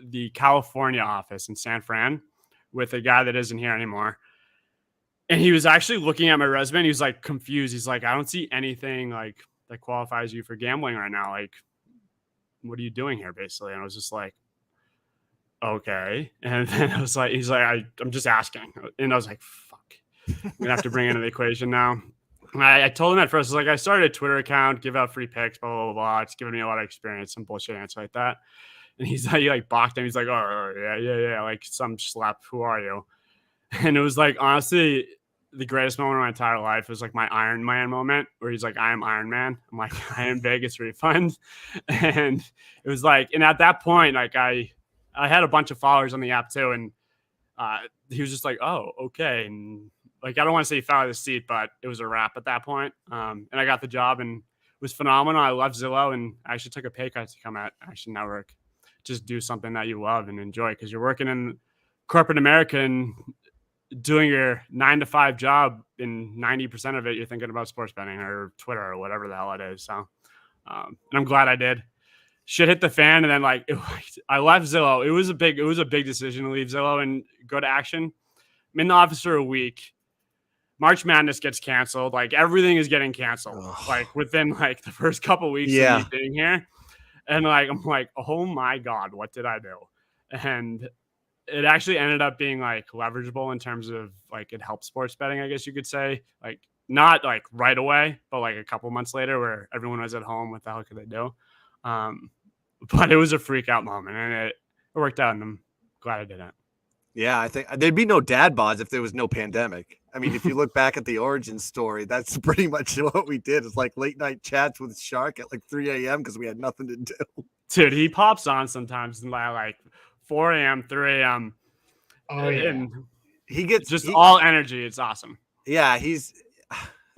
the California office in San Fran with a guy that isn't here anymore. And he was actually looking at my resume, and he was confused. He's I don't see anything that qualifies you for gambling right now. What are you doing here, basically? And I was just okay. And then I was I'm just asking. And I was fuck, I'm gonna have to bring into the equation now. I told him at first, I started a Twitter account, give out free picks, blah, blah, blah, blah. It's giving me a lot of experience, some bullshit answer like that. And he balked him. He's like, oh, yeah. Like some schlep. Who are you? And it was honestly, the greatest moment of my entire life. It was my Iron Man moment where he's like, I am Iron Man. I'm like, I am Vegas refund. And it was and at that point, I had a bunch of followers on the app too. And he was just like, oh, okay. And I don't want to say he fell out of the seat, but it was a wrap at that point. And I got the job and it was phenomenal. I left Zillow and I actually took a pay cut to come at Action Network. Just do something that you love and enjoy, because you're working in corporate America and doing your 9-to-5 job, in 90% of it, you're thinking about sports betting or Twitter or whatever the hell it is. So, and I'm glad I did. Shit hit the fan. And then I left Zillow. It was a big decision to leave Zillow and go to Action. I'm in the office for a week. March Madness gets canceled. Everything is getting canceled. Within the first couple weeks of me being here. And I'm like, oh my God, what did I do? And it actually ended up being leverageable in terms of it helped sports betting, I guess you could say. Not right away, but a couple months later where everyone was at home. What the hell could they do? But it was a freak out moment and it worked out, and I'm glad I did it. Yeah, I think there'd be no DadBods if there was no pandemic. I mean, if you look back at the origin story, that's pretty much what we did. It's late night chats with Shark at 3 a.m. because we had nothing to do. Dude, he pops on sometimes by 4 a.m., 3 a.m. Oh, yeah. And he gets just all energy. It's awesome. Yeah, he's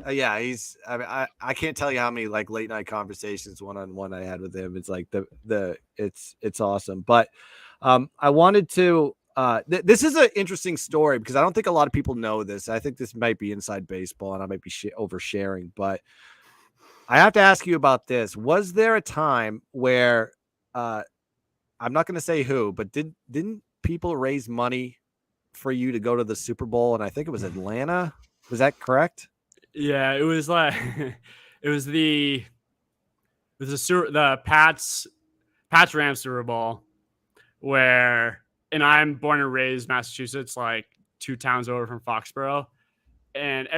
I mean, I can't tell you how many late night conversations one-on-one I had with him. It's it's awesome. But I wanted to this is an interesting story because I don't think a lot of people know this. I think this might be inside baseball and I might be oversharing, but I have to ask you about this. Was there a time where I'm not going to say who, but didn't people raise money for you to go to the Super Bowl? And I think it was Atlanta. Was that correct? Yeah, it was the Pats Rams Super Bowl where, and I'm born and raised Massachusetts, 2 towns over from Foxborough, and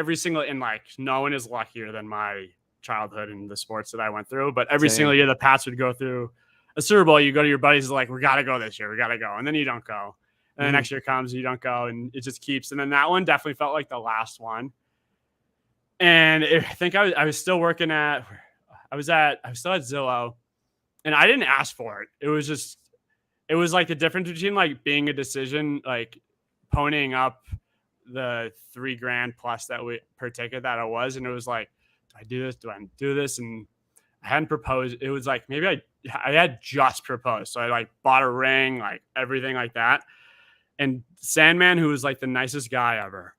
no one is luckier than my childhood and the sports that I went through. But every single year the Pats would go through a Super Bowl, you go to your buddies we got to go this year. We got to go. And then you don't go. And the next year comes, you don't go, and it just keeps. And then that one definitely felt like the last one. And I think I was still working I was still at Zillow, and I didn't ask for it. It was the difference between being a decision, ponying up the $3,000 plus per ticket that it was. And it was do I do this? Do I do this? And I hadn't proposed. It was maybe I had just proposed. So I bought a ring, everything like that. And Sandman, who was the nicest guy ever,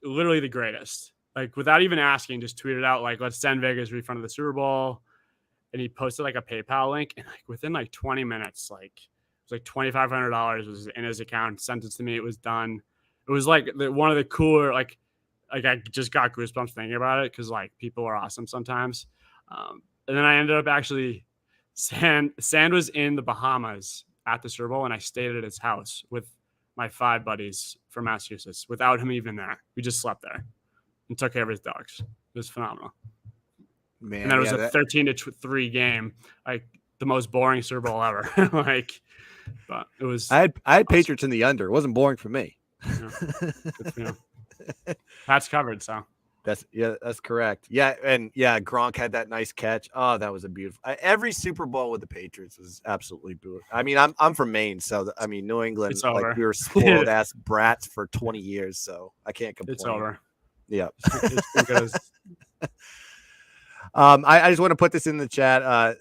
literally the greatest, without even asking, just tweeted out, let's send Vegas refund of the Super Bowl. And he posted a PayPal link, and within 20 minutes, it was $2,500 was in his account, sent it to me. It was done. It was one of the cooler, I just got goosebumps thinking about it. Cause people are awesome sometimes. And then I ended up actually Sand was in the Bahamas at the Super Bowl, and I stayed at his house with my 5 buddies from Massachusetts without him even there. We just slept there and took care of his dogs. It was phenomenal. Man, and that was a 13-3 game, the most boring Super Bowl ever. But it was. I had awesome. Patriots in the under. It wasn't boring for me. Yeah. Pat's covered, so. That's correct. Yeah, and Gronk had that nice catch. Oh, that was a beautiful. Every Super Bowl with the Patriots was absolutely beautiful. I mean, I'm from Maine, so New England, we were spoiled ass brats for 20 years, so I can't complain. It's over. Yeah. I just want to put this in the chat.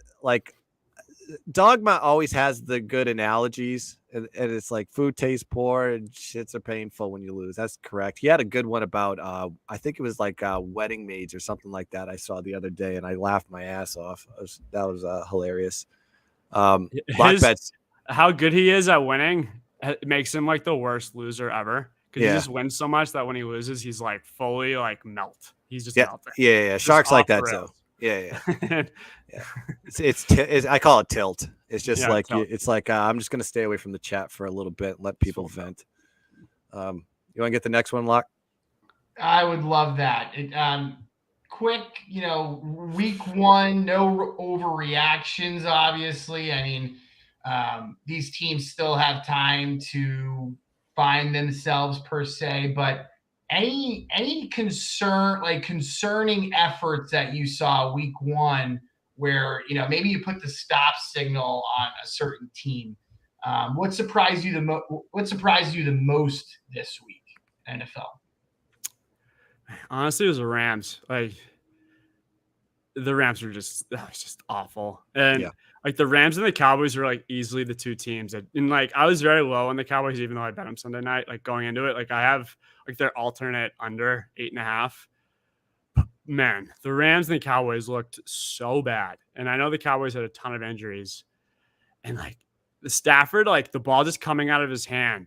Dogma always has the good analogies, and it's food tastes poor and shits are painful when you lose. That's correct. He had a good one about I think it was wedding maids or something like that. I saw the other day, and I laughed my ass off. That was hilarious. How good he is at winning makes him the worst loser ever, because he just wins so much that when he loses, he's fully melt. He's just melting. Yeah. Sharks like that too. Yeah. It's I call it tilt. It's just tilt. I'm just gonna stay away from the chat for a little bit and let people vent. You want to get the next one, Locke? I would love that. quick, week one, no overreactions, obviously. I mean, these teams still have time to find themselves per se, but any concerning efforts that you saw week one where, maybe you put the stop signal on a certain team? What surprised you the most this week, NFL? Honestly, it was the Rams. The Rams were just awful. And the Rams and the Cowboys were easily the two teams that, and I was very low on the Cowboys, even though I bet them Sunday night, going into it. I have their alternate under 8.5. Man, the Rams and the Cowboys looked so bad. And I know the Cowboys had a ton of injuries. And the Stafford, the ball just coming out of his hand.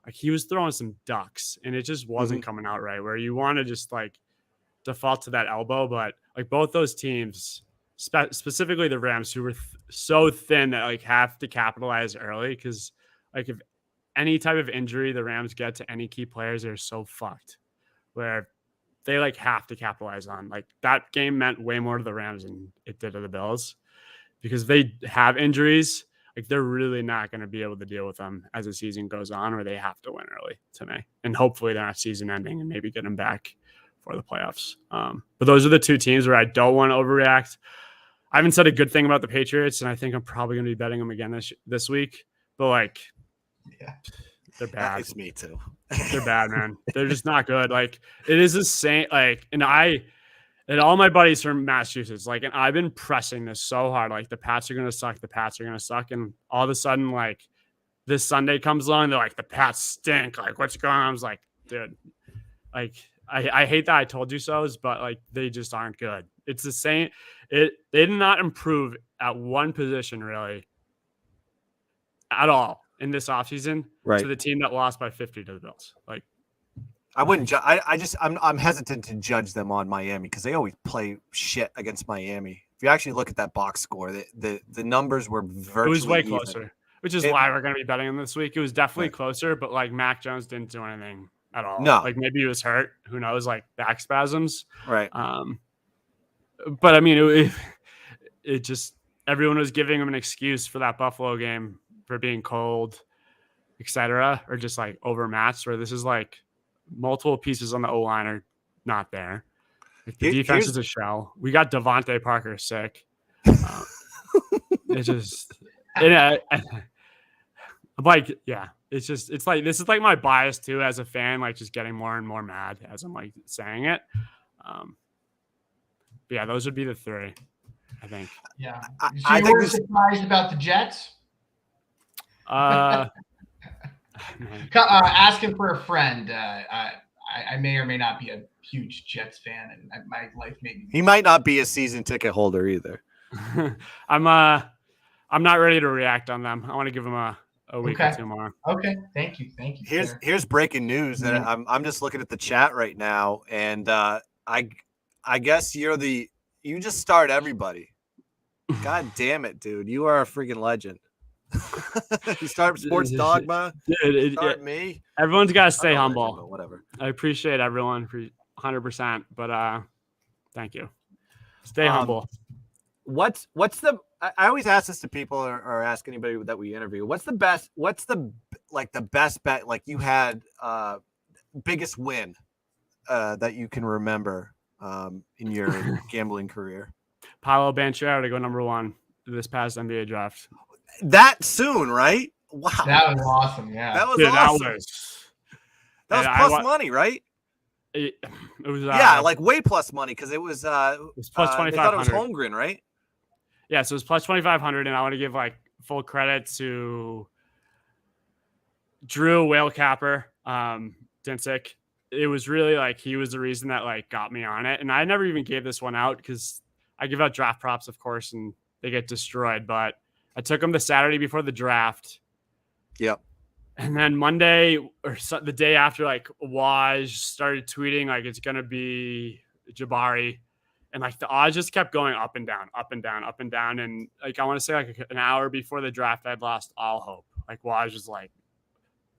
He was throwing some ducks and it just wasn't coming out right, where you want to just default to that elbow. But both those teams, specifically the Rams, who were so thin that have to capitalize early, because if any type of injury the Rams get to any key players, they're so fucked, where they have to capitalize on. That game meant way more to the Rams than it did to the Bills, because they have injuries. They're really not going to be able to deal with them as the season goes on, or they have to win early to me. And hopefully they're not season ending and maybe get them back for the playoffs. But those are the two teams where I don't want to overreact. I haven't said a good thing about the Patriots, and I think I'm probably going to be betting them again this week. But they're bad. It's me too. They're bad, man. They're just not good. It is the same. And all my buddies from Massachusetts, and I've been pressing this so hard. The Pats are going to suck. The Pats are going to suck. And all of a sudden, this Sunday comes along, they're the Pats stink. What's going on? I was dude, I hate that I told you so, but they just aren't good. It's the same. They did not improve at one position really at all in this offseason to the team that lost by 50 to the Bills. I wouldn't. I'm hesitant to judge them on Miami because they always play shit against Miami. If you actually look at that box score, the numbers were virtually. It was way closer, which is why we're going to be betting them this week. It was definitely closer, but Mac Jones didn't do anything at all. No, maybe he was hurt. Who knows? Back spasms. Right. But I mean, it just everyone was giving him an excuse for that Buffalo game for being cold, etc., or just overmatched. Where this is multiple pieces on the O-line are not there. The defense is a shell. We got Devontae Parker sick. It's just, it's just, this is my bias too as a fan, just getting more and more mad as I'm saying it. But yeah, those would be the three, I think. Yeah. I think you're surprised about the Jets? Asking for a friend. I may or may not be a huge Jets fan, and my life maybe. He might not be a season ticket holder either. I'm not ready to react on them. I want to give them a week or two more. Okay, thank you. Here's breaking news, and I'm just looking at the chat right now, and I guess you just start everybody. God damn it, dude! You are a freaking legend. You start Sports Dogma. Dude, start me. Everyone's got to stay humble. Whatever. I appreciate everyone for 100%, but thank you. Stay humble. What's the? I always ask this to people or ask anybody that we interview. What's the best? What's the best bet? You had biggest win that you can remember in your gambling career. Paolo Banchero to go number one this past NBA draft. That soon, right? Wow, that was awesome. Yeah, that was awesome. That was plus money, right? It was way plus money because it was plus 2,500. They thought it was Holmgren, right? Yeah, so it was plus 2,500, and I want to give full credit to Drew Whalecapper, Dinsick. It was really he was the reason that got me on it, and I never even gave this one out because I give out draft props, of course, and they get destroyed. But I took him the Saturday before the draft. Yep. And then Monday or the day after, Waj started tweeting it's gonna be Jabari, and the odds just kept going up and down, up and down, up and down. And I want to say an hour before the draft, I'd lost all hope. Waj was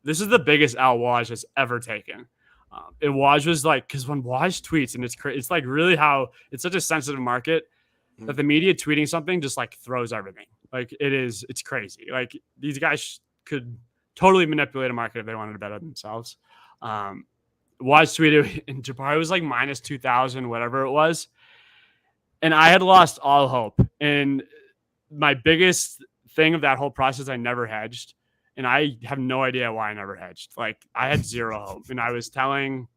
this is the biggest L Waj has ever taken. And Waj was like, because when Waj tweets, and it's like really how it's such a sensitive market that the media tweeting something just like throws everything. Like it's crazy. Like these guys could totally manipulate a market if they wanted to bet on themselves. Waj tweeted, and Jabari was like minus 2,000, whatever it was. And I had lost all hope. And my biggest thing of that whole process, I never hedged. And I have no idea why I never hedged. Like I had zero hope. And I was telling,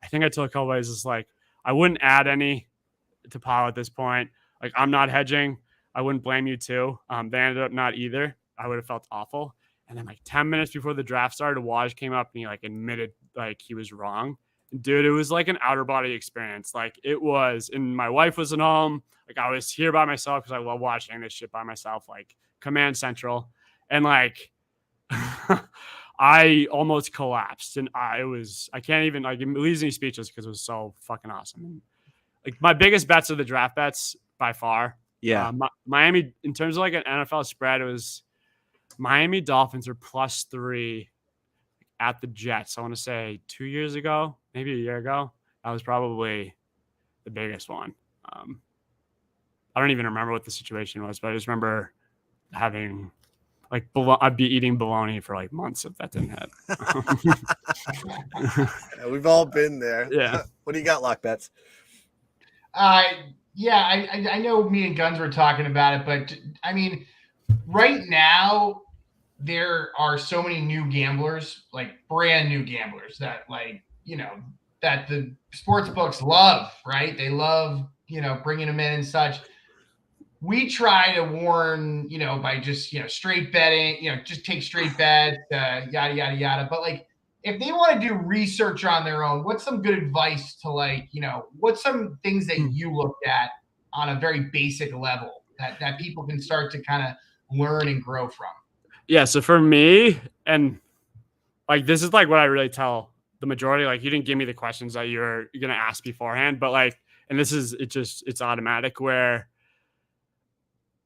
I think I told a couple guys, it's like, I wouldn't add any to Powell at this point. Like I'm not hedging. I wouldn't blame you too. They ended up not either. I would have felt awful. And then like 10 minutes before the draft started, Waj came up and he like admitted like he was wrong. And dude, it was like an outer body experience. Like it was, and my wife wasn't home. Like I was here by myself because I love watching this shit by myself, like Command Central. And like, I almost collapsed, and I can't even, like, it leaves me speechless because it was so fucking awesome. And, like my biggest bets are the draft bets by far. Yeah. Miami, in terms of like an NFL spread, it was Miami Dolphins are +3 at the Jets. I want to say 2 years ago, maybe a year ago. That was probably the biggest one. I don't even remember what the situation was, but I just remember having like I'd be eating bologna for like months if that didn't hit. We've all been there. Yeah. What do you got, Lock Bets? Yeah, I know me and Guns were talking about it, but I mean, right now there are so many new gamblers, like brand new gamblers that like, you know, that the sports books love, right? They love, you know, bringing them in and such. We try to warn, you know, by just, you know, straight betting, you know, just take straight bets, yada, yada, yada. But like, if they want to do research on their own, what's some good advice to like, you know, what's some things that you looked at on a very basic level that people can start to kind of learn and grow from? Yeah. So for me, and like, this is like what I really tell the majority, like you didn't give me the questions that you're going to ask beforehand, but like, and this is, it's automatic where,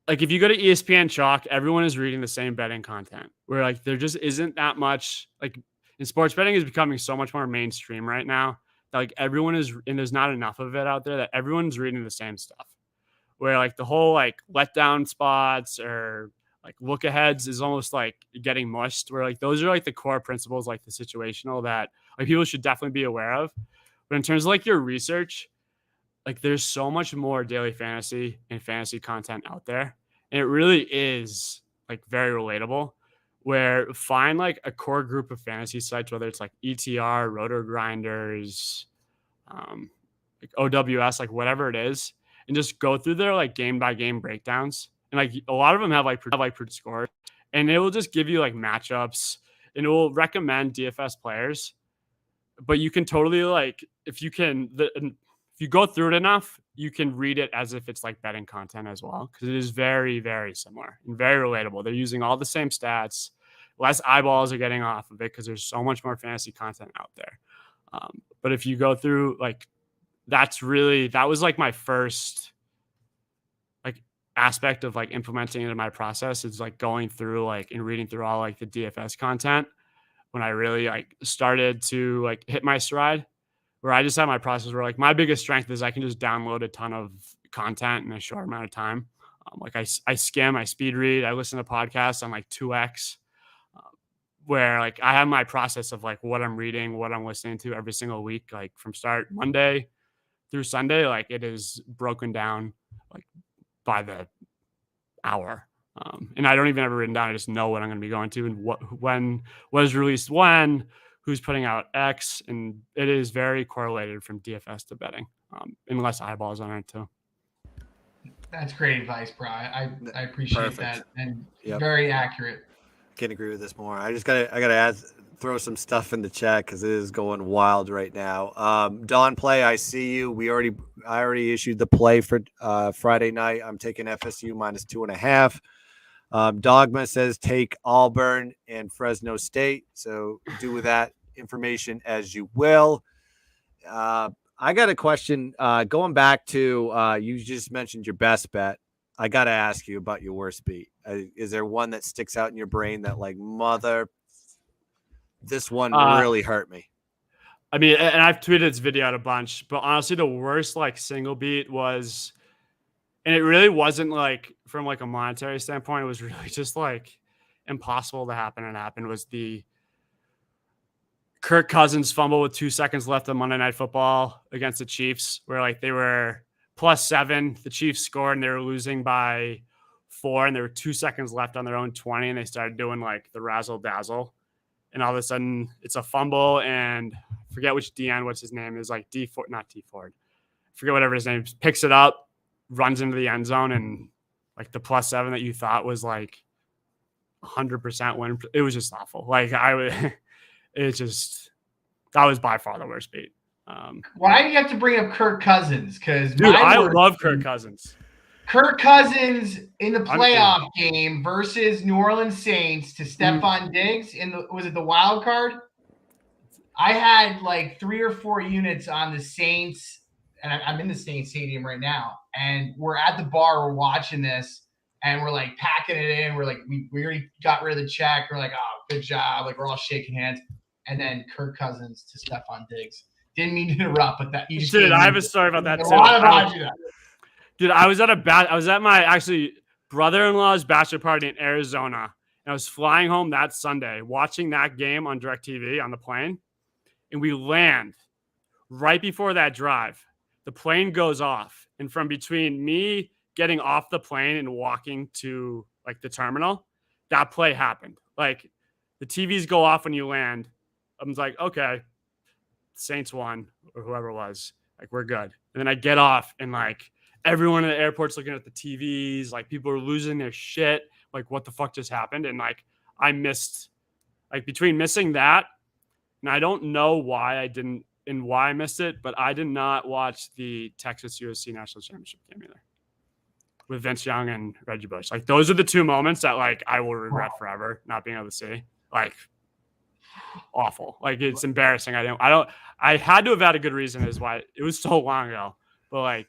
like if you go to ESPN Chalk, everyone is reading the same betting content where like there just isn't that much, like in sports betting is becoming so much more mainstream right now that like everyone is, and there's not enough of it out there that everyone's reading the same stuff where like the whole like letdown spots or like look aheads is almost like getting mushed where like those are like the core principles, like the situational that like people should definitely be aware of. But in terms of like your research, like there's so much more daily fantasy and fantasy content out there. And it really is like very relatable where find like a core group of fantasy sites, whether it's like ETR, Roto Grinders, like OWS, like whatever it is, and just go through their like game by game breakdowns. And like a lot of them have like scores, and it will just give you like matchups and it will recommend DFS players. But you can totally like, if you go through it enough, you can read it as if it's like betting content as well. Cause it is very, very similar and very relatable. They're using all the same stats. Less eyeballs are getting off of it because there's so much more fantasy content out there. But if you go through like, that was like my first like aspect of like implementing it in my process is like going through like and reading through all like the DFS content when I really like started to like hit my stride. Where I just have my process where like my biggest strength is I can just download a ton of content in a short amount of time. Like I skim, I speed read, I listen to podcasts on like 2x, where like I have my process of like what I'm reading, what I'm listening to every single week, like from start Monday through Sunday, like it is broken down like by the hour. And I don't even have it written down. I just know what I'm going to be going to and what is released when, who's putting out X, and it is very correlated from DFS to betting, and less eyeballs on it too. That's great advice, bro. I appreciate that, and very accurate. Can't agree with this more. I gotta throw some stuff in the chat because it is going wild right now. Don Play, I see you. I already issued the play for Friday night. I'm taking FSU -2.5. Dogma says take Auburn and Fresno State. So do with that information as you will. I got a question. Going back to you just mentioned your best bet. I got to ask you about your worst beat. Is there one that sticks out in your brain that like, this one really hurt me? I mean, and I've tweeted this video out a bunch, but honestly, the worst like single beat was, and it really wasn't like from like a monetary standpoint, it was really just like impossible to happen. And happened was the Kirk Cousins fumble with 2 seconds left on Monday Night Football against the Chiefs, where like they were +7, the Chiefs scored and they were losing by 4, and there were 2 seconds left on their own 20, and they started doing like the razzle dazzle, and all of a sudden it's a fumble, and I forget which DN, what's his name is, like not D Ford, forget whatever his name is, picks it up, runs into the end zone, and like the +7 that you thought was like 100% win, it was just awful. Like that was by far the worst beat. Why do you have to bring up Kirk Cousins? Because dude, I love Kirk Cousins. Kirk Cousins in the playoff game versus New Orleans Saints to Stephon Diggs was it the wild card? I had like 3 or 4 units on the Saints, and I'm in the Saints stadium right now, and we're at the bar, we're watching this, and we're like packing it in. We're like, we already got rid of the check. We're like, oh, good job. Like we're all shaking hands. And then Kirk Cousins to Stephon Diggs. Didn't mean to interrupt, but that you just dude, I have a story about that too. Dude, I was at my actually brother-in-law's bachelor party in Arizona, and I was flying home that Sunday, watching that game on DirecTV on the plane, and we land right before that drive. The plane goes off, and from between me getting off the plane and walking to like the terminal, that play happened. Like the TVs go off when you land. I was like, okay, Saints won, or whoever it was. Like we're good. And then I get off, and like everyone in the airport's looking at the TVs. Like people are losing their shit. Like what the fuck just happened? And like I missed, like between missing that, and I don't know why I didn't and why I missed it, but I did not watch the Texas USC National Championship game either with Vince Young and Reggie Bush. Like those are the 2 moments that like I will regret forever not being able to see. Like awful. Like it's embarrassing. I had to have had a good reason is why it was so long ago. But like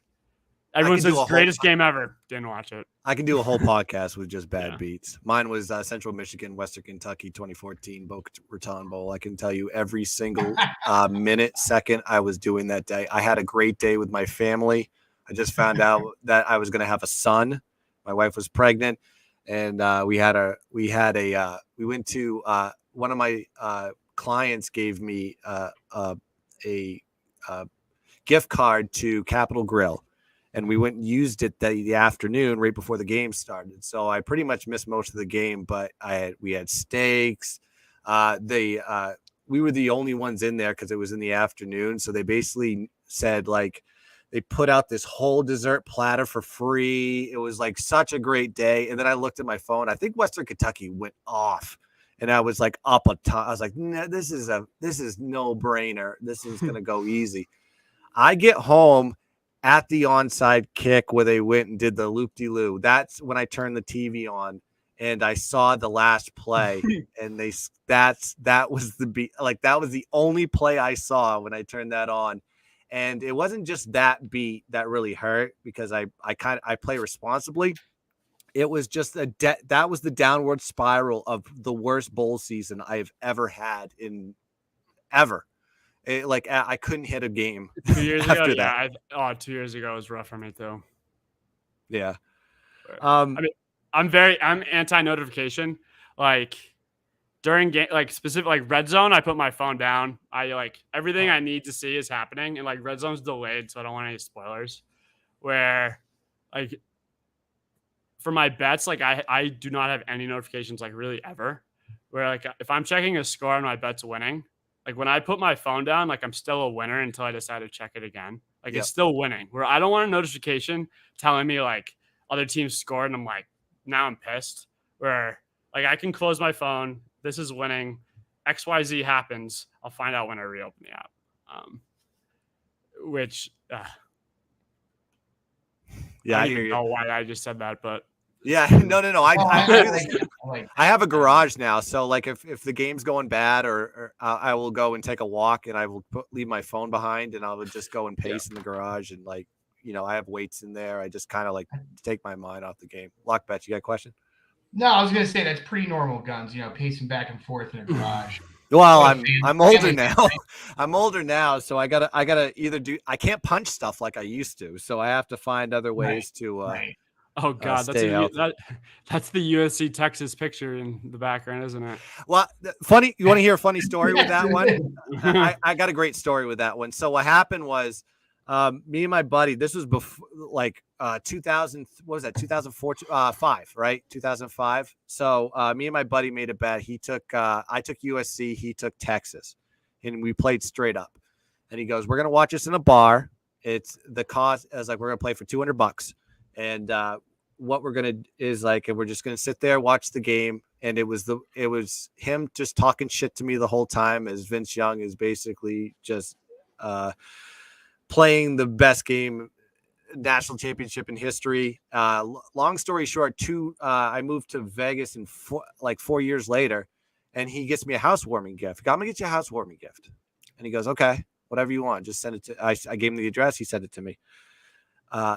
everyone says greatest game ever. Didn't watch it. I can do a whole podcast with just bad beats. Mine was Central Michigan, Western Kentucky, 2014 Boca Raton Bowl. I can tell you every single minute, second I was doing that day. I had a great day with my family. I just found out that I was going to have a son. My wife was pregnant, and we went to one of my clients gave me a gift card to Capitol Grill. And we went and used it the afternoon right before the game started. So I pretty much missed most of the game, but we had steaks. We were the only ones in there because it was in the afternoon. So they basically said like they put out this whole dessert platter for free. It was like such a great day. And then I looked at my phone. I think Western Kentucky went off, and I was like up a ton. I was like, nah, this is no brainer. This is gonna go easy. I get home at the onside kick where they went and did the loop-de-loo. That's when I turned the TV on and I saw the last play, and that was the beat. Like that was the only play I saw when I turned that on. And it wasn't just that beat that really hurt because I play responsibly. It was just that was the downward spiral of the worst bowl season I've ever had ever. I couldn't hit a game 2 years after ago. that. Yeah, 2 years ago was rough for me too. Yeah. I mean, I'm anti-notification. Like during game, like specific, like red zone, I put my phone down. I like everything I need to see is happening, and like red zone's delayed, so I don't want any spoilers. Where like for my bets, like I do not have any notifications like really ever. Where like if I'm checking a score and my bet's winning, like when I put my phone down, like I'm still a winner until I decide to check it again. Like It's still winning. Where I don't want a notification telling me like other teams scored, and I'm like, now I'm pissed. Where like I can close my phone. This is winning. XYZ happens. I'll find out when I reopen the app. I don't know why I just said that, but yeah, no. I have a garage now, so like if the game's going bad, or I will go and take a walk, and I will leave my phone behind, and I will just go and pace in the garage, and like I have weights in there. I just kind of like take my mind off the game. Lock Bet, you got a question? No, I was gonna say that's pretty normal, Guns. Pacing back and forth in a garage. Well, I'm older now. I'm older now, so I gotta either do. I can't punch stuff like I used to, so I have to find other ways to. Right. Oh God, that's the USC Texas picture in the background, isn't it? Well, funny. You want to hear a funny story with that one? I got a great story with that one. So what happened was, me and my buddy. This was before, like 2000. What was that? 2004, 5, right? 2005. So me and my buddy made a bet. I took USC. He took Texas, and we played straight up. And he goes, "We're gonna watch this in a bar. It's the cost is like we're gonna play for $200, and what we're gonna is like, and we're just gonna sit there watch the game." And it was him just talking shit to me the whole time, as Vince Young is basically just playing the best game, national championship in history. Long story short, I moved to Vegas and 4 years later, and he gets me a housewarming gift. I'm gonna get you a housewarming gift, and he goes, "Okay, whatever you want, just send it to." I gave him the address. He sent it to me.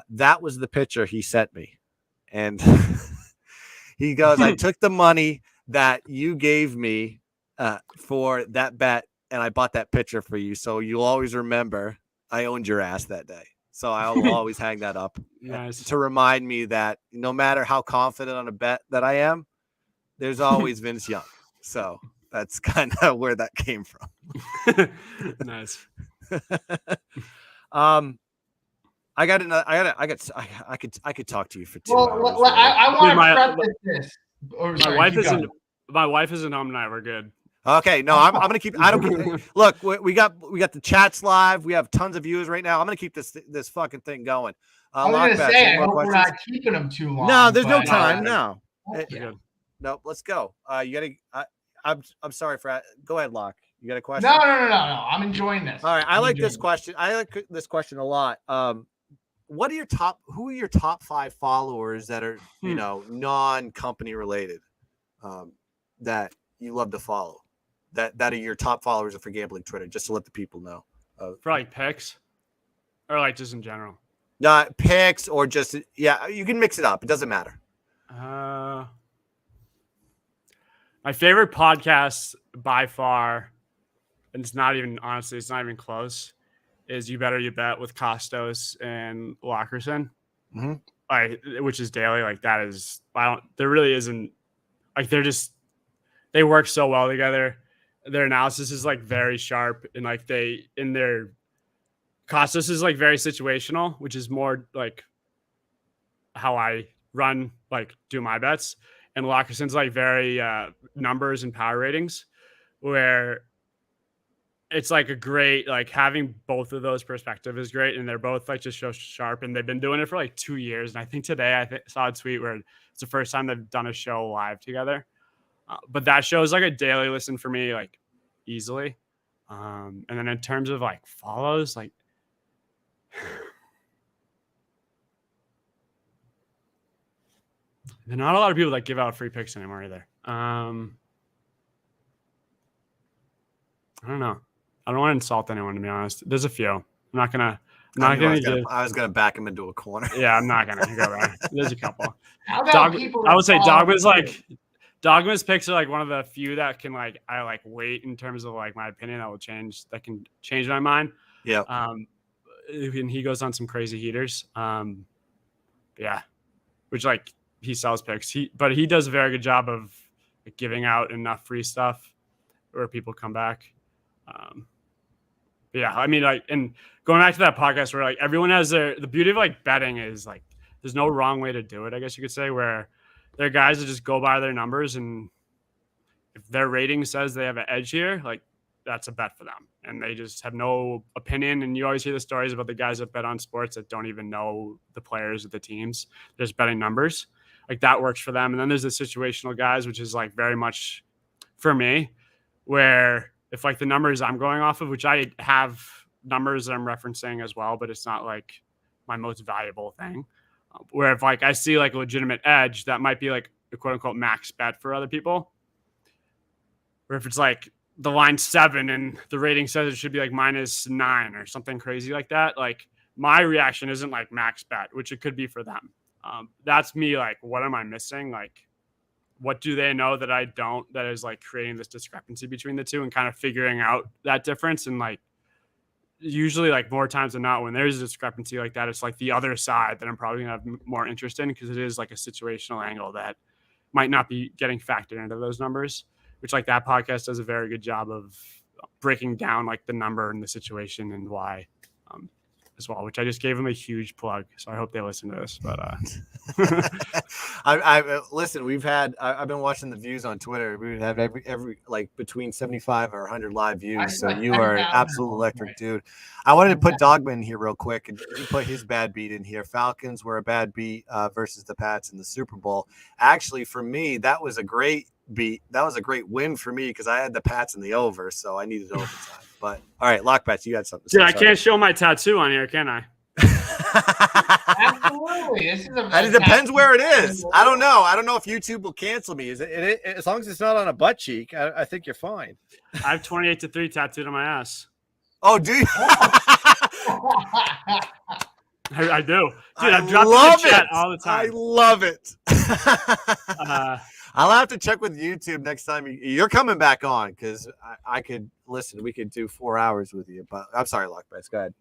That was the picture he sent me, and he goes, "I took the money that you gave me for that bet, and I bought that picture for you, so you'll always remember I owned your ass that day." So I will always hang that up to remind me that no matter how confident on a bet that I am, there's always Vince Young. So that's kind of where that came from. Nice. I could talk to you for 2 hours. Well, I want to preface this. My wife isn't home tonight. We're good. Okay, no, I'm gonna keep. I don't keep. Look, we got the chats live. We have tons of viewers right now. I'm gonna keep this fucking thing going. I was gonna say, I hope we're not keeping them too long. No, there's no time. No. Yeah. No, let's go. You gotta. I'm sorry for. Go ahead, Locke. You got a question? No. I'm enjoying this. All right, I like this question. I like this question a lot. Who are your top 5 followers that are non-company related, that you love to follow? That are your top followers for gambling Twitter, just to let the people know. For like picks, or like just in general. Not picks, or just you can mix it up. It doesn't matter. My favorite podcast by far, and it's not even close, is You Better You Bet with Costos and Lockerson, which is daily. Like that is, there really isn't, like they work so well together. Their analysis is like very sharp, and like Costos is like very situational, which is more like how I do my bets. And Lockerson's like very numbers and power ratings, where it's like a great, like having both of those perspectives is great. And they're both like just so sharp, and they've been doing it for like 2 years. And I think today I saw a tweet where it's the first time they've done a show live together. But that show is like a daily listen for me, like easily. And then in terms of like follows, like there are not a lot of people that give out free picks anymore either. I don't know. I don't want to insult anyone, to be honest. There's a few. I was gonna back him into a corner. Yeah, I'm not gonna go there. There's a couple. I would say Dogma's picks are like one of the few that can I wait in terms of like my opinion that can change my mind. Yeah. And he goes on some crazy heaters. Yeah. Which like he sells picks. But he does a very good job of giving out enough free stuff where people come back. Yeah, I mean, like, and going back to that podcast where like everyone has the beauty of like betting is like there's no wrong way to do it, I guess you could say, where there are guys that just go by their numbers, and if their rating says they have an edge here, like that's a bet for them, and they just have no opinion. And you always hear the stories about the guys that bet on sports that don't even know the players of the teams, they're just betting numbers. Like that works for them. And then there's the situational guys, which is like very much for me, where if like the numbers I'm going off of, which I have numbers that I'm referencing as well, but it's not like my most valuable thing, where if like I see like a legitimate edge, that might be like a quote unquote max bet for other people. Or if it's like the line 7 and the rating says it should be like -9 or something crazy like that, like my reaction isn't like max bet, which it could be for them. That's me. Like, what am I missing? Like, what do they know that I don't, that is like creating this discrepancy between the two, and kind of figuring out that difference. And like, usually like more times than not, when there's a discrepancy like that, it's like the other side that I'm probably gonna have more interest in, because it is like a situational angle that might not be getting factored into those numbers, which like that podcast does a very good job of breaking down like the number and the situation and why as well, which I just gave them a huge plug. So I hope they listen to this, but I listen, I've been watching the views on Twitter. We have every like between 75 or 100 live views. So you are an absolute electric dude. I wanted to put Dogman here real quick, and he put his bad beat in here. Falcons were a bad beat versus the Pats in the Super Bowl. Actually, for me, that was a great beat. That was a great win for me because I had the Pats in the over, so I needed overtime. But all right, Lockbats, you had something. Dude, I can't show my tattoo on here, can I? Absolutely. It depends where it is. I don't know. I don't know if YouTube will cancel me. Is it as long as it's not on a butt cheek, I think you're fine. I have 28-3 tattooed on my ass. Oh, do you? I do. Dude, I'm dropping the chat all the time. I love it. I'll have to check with YouTube next time you're coming back on, because I could listen. We could do 4 hours with you. But I'm sorry, Lockbats. Go ahead.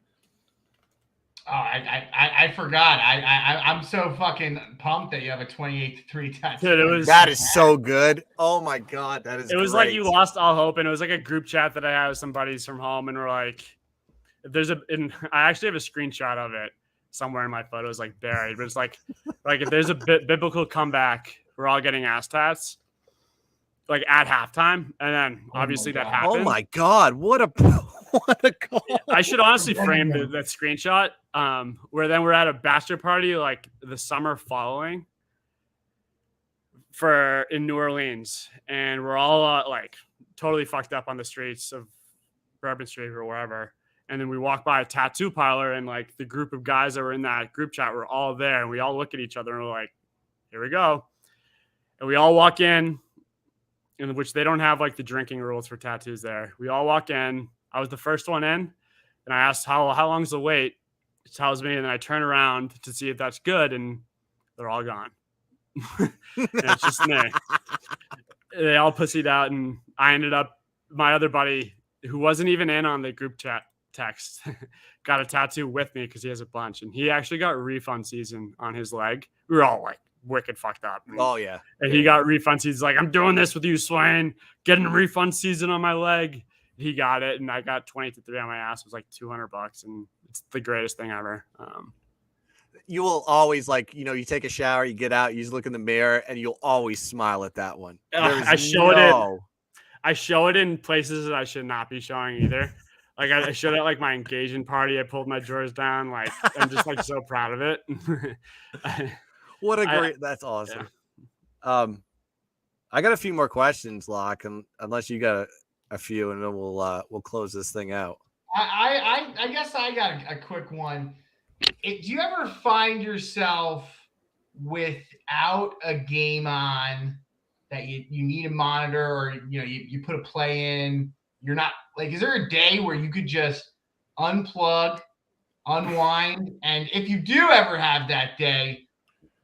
Oh, I forgot. I'm so fucking pumped that you have a 28-3 tattoo. Dude, that is so good. Oh my God, that is. It was great. like you lost all hope, and it was like a group chat that I had with some buddies from home, and we're like, I actually have a screenshot of it somewhere in my photos, like buried, but it's like if there's a biblical comeback, we're all getting ass tats, like at halftime, and then obviously that happened. Oh my God, what a goal! I should honestly frame that screenshot. Where then we're at a bachelor party like the summer following in New Orleans, and we're all like totally fucked up on the streets of Bourbon Street or wherever. And then we walk by a tattoo parlor, and like the group of guys that were in that group chat were all there, and we all look at each other and we're like, here we go. And we all walk in which they don't have like the drinking rules for tattoos there. We all walk in. I was the first one in, and I asked how long's the wait. It tells me, and then I turn around to see if that's good, and they're all gone. And it's just me. They all pussied out, and I ended up, my other buddy, who wasn't even in on the group chat text, got a tattoo with me because he has a bunch, and he actually got refund season on his leg. We were all like wicked fucked up. Oh yeah. And he got refund season. He's like, I'm doing this with you, Swain. Getting refund season on my leg. He got it, and I got 20-3 on my ass. It was like $200, and it's the greatest thing ever. You will always, like, you know, you take a shower, you get out, you just look in the mirror, and you'll always smile at that one. I show it in places that I should not be showing either. Like I showed it at like my engagement party. I pulled my drawers down. Like I'm just like so proud of it. That's awesome. Yeah. I got a few more questions, Locke, unless you got a few, and then we'll close this thing out. I guess I got a quick one. Do you ever find yourself without a game on that you need a monitor, or you put a play in? You're not like, is there a day where you could just unplug, unwind? And if you do ever have that day,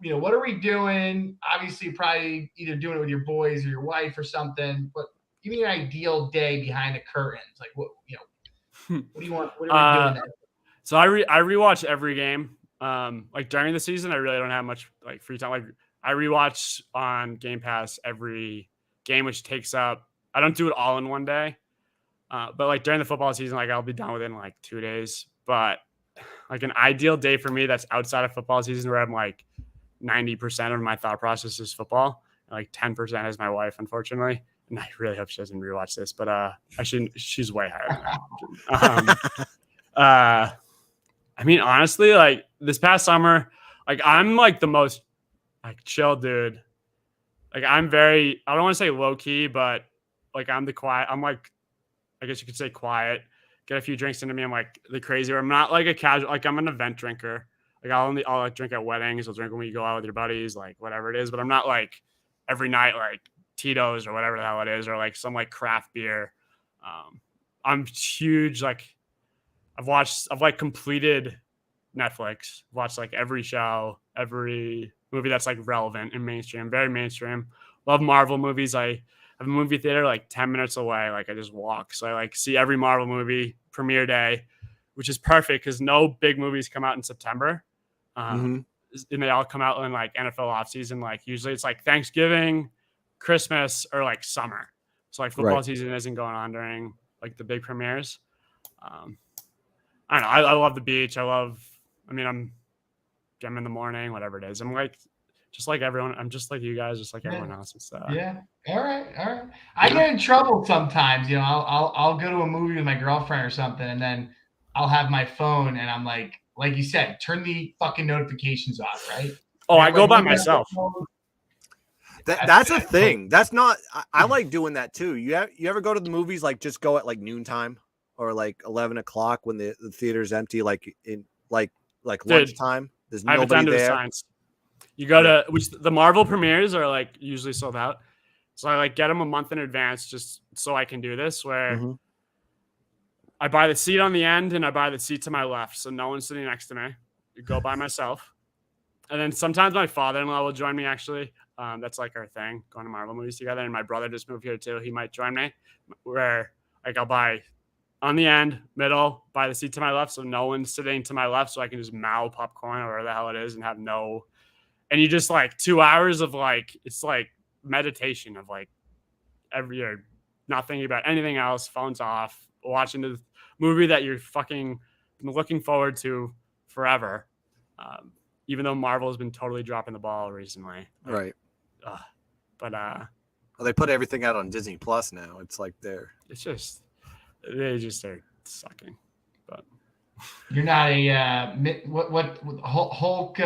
what are we doing? Obviously, probably either doing it with your boys or your wife or something, but give me an ideal day behind the curtains. Like what do you want? What are we doing there? So I rewatch every game. Like during the season, I really don't have much like free time. Like I rewatch on Game Pass every game, which takes up, I don't do it all in one day. But like during the football season, like I'll be done within like 2 days. But like an ideal day for me that's outside of football season, where I'm like 90% of my thought process is football, and like 10% is my wife, unfortunately. And I really hope she doesn't rewatch this, but she's way higher than that. I mean, honestly, like this past summer, like I'm like the most like chill dude. Like I'm very, I don't want to say low key, but like I'm like, I guess you could say quiet, get a few drinks into me. I'm like the crazy, I'm not like a casual, like I'm an event drinker. Like I'll like drink at weddings. I'll drink when you go out with your buddies, like whatever it is, but I'm not like every night, like Tito's or whatever the hell it is, or like some like craft beer. I'm huge. Like I've like completed Netflix, watched like every show, every movie that's like relevant and mainstream, very mainstream. love Marvel movies. I have a movie theater like 10 minutes away. Like I just walk. So I like see every Marvel movie premiere day, which is perfect because no big movies come out in September. And they all come out in like NFL offseason. Like usually it's like Thanksgiving, Christmas, or like summer. So like football season isn't going on during like the big premieres. I don't know. I love the beach. I'm in the morning, whatever it is. I'm like, just like everyone. I'm just like you guys, just like everyone else. It's, yeah. All right. I get in trouble sometimes. You know, I'll go to a movie with my girlfriend or something, and then I'll have my phone, and I'm like you said, turn the fucking notifications off, right? Oh, I go by myself. That's a thing. That's not. I like doing that too. You ever go to the movies like just go at like noontime or like 11 o'clock when the theater's empty, like in like lunchtime? There's nobody there. Science. You go to which the Marvel premieres are like usually sold out. So I like get them a month in advance just so I can do this where I buy the seat on the end and I buy the seat to my left. So no one's sitting next to me. You go by myself. And then sometimes my father-in-law will join me actually. That's like our thing, going to Marvel movies together. And my brother just moved here too. He might join me where like I'll buy on the end, middle, buy the seat to my left. So no one's sitting to my left. So I can just mow popcorn or whatever the hell it is and have no, and you just like 2 hours of like, it's like meditation of like every year, not thinking about anything else, phones off, watching the movie that you're fucking looking forward to forever. Even though Marvel has been totally dropping the ball recently. Right. But well, they put everything out on Disney Plus now. It's like they just are sucking. But you're not a what Hulk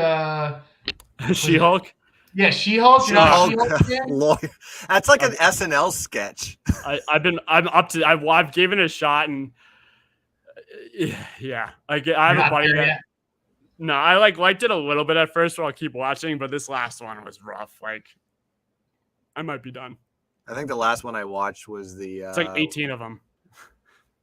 She-Hulk? Yeah, She-Hulk. She-Hulk. That's like an SNL sketch. I've given it a shot and yeah. I have a buddy that no, I liked it a little bit at first, so I'll keep watching. But this last one was rough. Like, I might be done. I think the last one I watched was the. It's like 18 of them.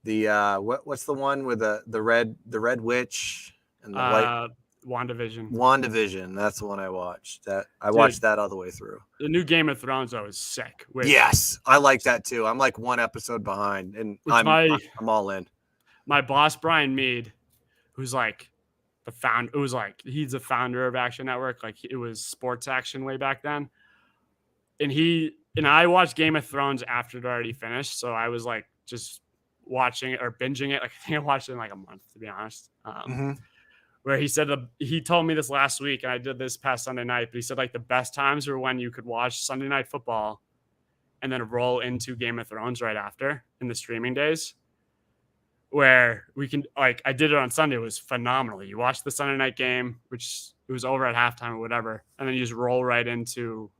The what's the one with the red witch and the white WandaVision. That's the one I watched. I watched that all the way through. The new Game of Thrones though is sick. Yes, I like that too. I'm like one episode behind, and I'm all in. My boss Brian Mead, who's like. He's the founder of Action Network. Like it was Sports Action way back then. And I watched Game of Thrones after it already finished. So I was like just watching it or binging it. Like I think I watched it in like a month, to be honest. Where he said, he told me this last week and I did this past Sunday night, but he said like the best times were when you could watch Sunday Night Football and then roll into Game of Thrones right after in the streaming days. Where we can, like, I did it on Sunday. It was phenomenal. You watch the Sunday night game, which it was over at halftime or whatever, and then you just roll right into,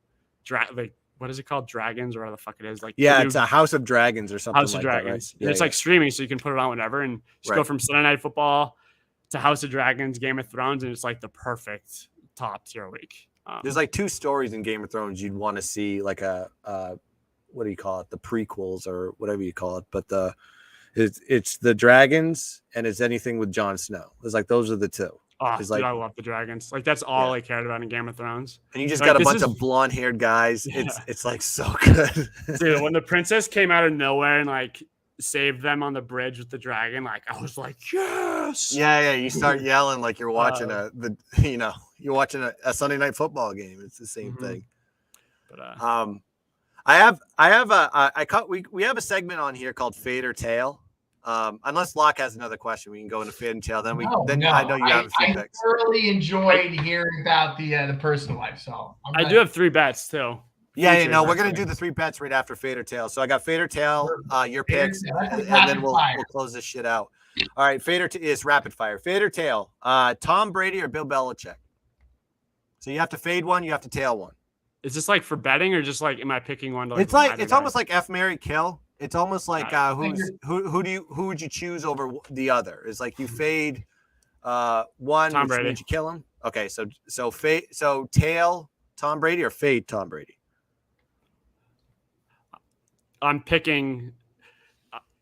what is it called? Dragons or whatever the fuck it is. Like, it's a House of Dragons or something. House of Dragons. Right? Yeah, it's like streaming, so you can put it on whenever and just go from Sunday Night Football to House of Dragons, Game of Thrones, and it's like the perfect top tier week. There's like two stories in Game of Thrones you'd want to see, like a what do you call it? The prequels or whatever you call it, but it's the dragons and it's anything with Jon Snow. It's like those are the two. Oh, dude, I love the dragons. Like that's all I cared about in Game of Thrones. And you just got a bunch of blonde-haired guys. Yeah. It's like so good. Dude, when the princess came out of nowhere and like saved them on the bridge with the dragon, like I was like, yes. Yeah. You start yelling like you're watching you're watching a Sunday night football game. It's the same thing. But we have a segment on here called Fade or Tail. Unless Locke has another question, we can go into Fade and Tail. Then I know you have a few picks. I thoroughly enjoyed hearing about the personal life. So I do have 3 bets too. Yeah, we're gonna do the 3 bets right after Fade or Tail. So I got Fade or Tail, your picks, and then we'll close this shit out. All right, Fade or is rapid fire. Fade or Tail, Tom Brady or Bill Belichick. So you have to fade one, you have to tail one. Is this like for betting or just like am I picking one? It's almost like F, Marry, Kill. It's almost like who would you choose over the other? It's like you fade one, Tom which means you kill him. Okay, so tail Tom Brady or fade Tom Brady. I'm picking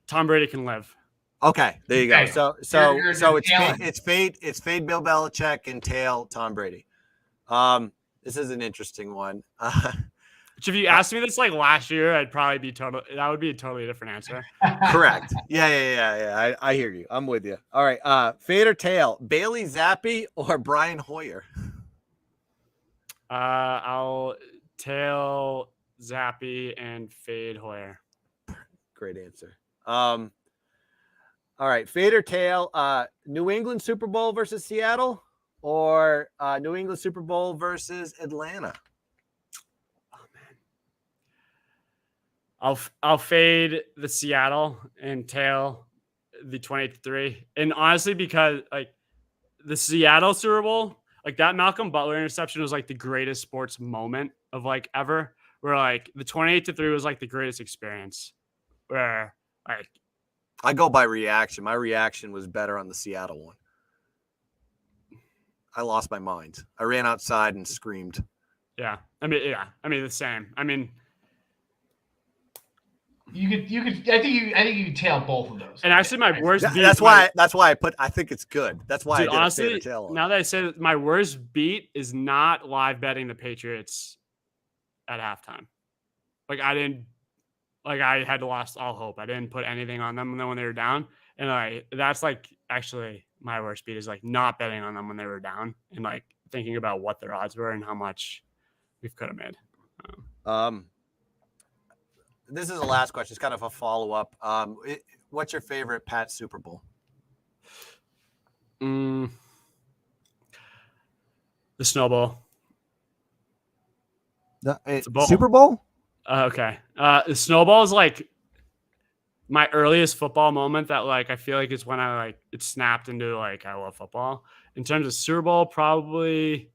Tom Brady can live. Okay, there you go. So it's fade Bill Belichick and tail Tom Brady. This is an interesting one. Which, if you asked me this like last year, I'd probably be that would be a totally different answer. Correct. Yeah. I hear you. I'm with you. All right. Fade or tail, Bailey Zappi or Brian Hoyer? I'll tail Zappi and fade Hoyer. Great answer. All right. Fade or tail, New England Super Bowl versus Seattle or New England Super Bowl versus Atlanta? I'll fade the Seattle and tail the 28-3. And honestly, because like the Seattle Super Bowl, like that Malcolm Butler interception was like the greatest sports moment of like ever. Where like the 28-3 was like the greatest experience. Where like I go by reaction. My reaction was better on the Seattle one. I lost my mind. I ran outside and screamed. Yeah. I mean the same. I mean, You could. I think you could tail both of those. And actually, my worst beat. That's why I think it's good. That's why. Dude, I did honestly, tail on. Now that I say that, my worst beat is not live betting the Patriots at halftime. Like I had lost all hope. I didn't put anything on them when they were down, and that's like actually my worst beat is like not betting on them when they were down, and like thinking about what their odds were and how much we could have made. This is the last question. It's kind of a follow-up. What's your favorite Pat Super Bowl? The Snowball. Super Bowl? Okay. The Snowball is like my earliest football moment that like I feel like it's when I like it snapped into like I love football. In terms of Super Bowl, probably,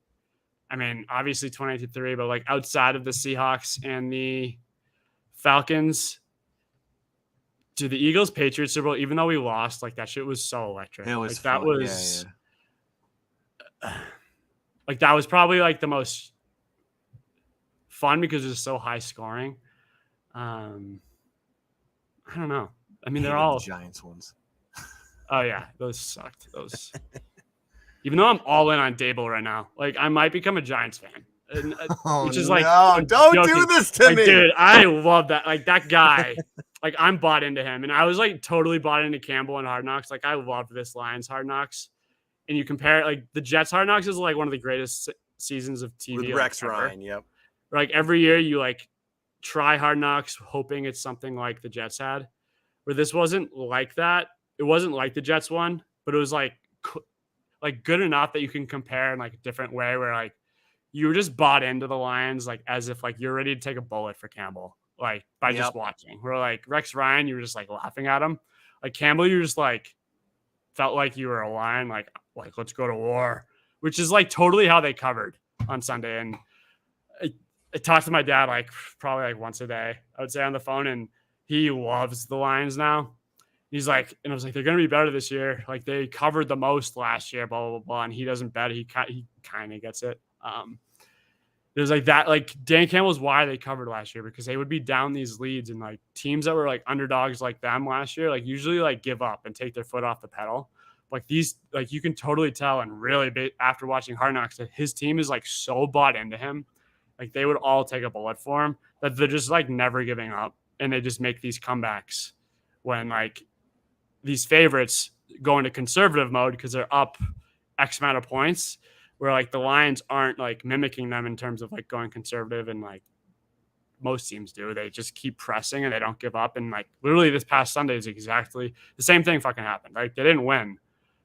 I mean, obviously 28-3, but like outside of the Seahawks and the Falcons, to the Eagles Patriots Super Bowl, even though we lost, like that shit was so electric. It was like, that fun. was like that was probably like the most fun because it was so high scoring. I don't know. I mean, they're all the Giants ones. Oh yeah, those sucked. Those. Even though I'm all in on Dable right now, like I might become a Giants fan. Which is like, no, don't do this to me, dude. I love that. Like that guy, like I'm bought into him, and I was like totally bought into Campbell and Hard Knocks. Like I loved this Lions Hard Knocks, and you compare like the Jets Hard Knocks is like one of the greatest seasons of TV with Rex Ryan. Yep. Like every year you like try Hard Knocks, hoping it's something like the Jets had, where this wasn't like that. It wasn't like the Jets one, but it was like good enough that you can compare in like a different way, where like you were just bought into the Lions, like as if like you're ready to take a bullet for Campbell, like by just watching. Where like Rex Ryan, you were just like laughing at him. Like Campbell, you just like felt like you were a Lion, like let's go to war, which is like totally how they covered on Sunday. And I talked to my dad like probably like once a day, I would say, on the phone, and he loves the Lions now. He's like, and I was like, they're going to be better this year. Like they covered the most last year, blah, blah, blah. And he doesn't bet. He kind of gets it. There's like that, like Dan Campbell's why they covered last year, because they would be down these leads, and like teams that were like underdogs like them last year, like usually like give up and take their foot off the pedal. Like these, like you can totally tell, and really after watching Hard Knocks, that his team is like so bought into him. Like they would all take a bullet for him, that they're just like never giving up, and they just make these comebacks when like these favorites go into conservative mode because they're up X amount of points, where like the Lions aren't like mimicking them in terms of like going conservative, and like most teams do. They just keep pressing and they don't give up. And like literally this past Sunday is exactly the same thing fucking happened. Like they didn't win.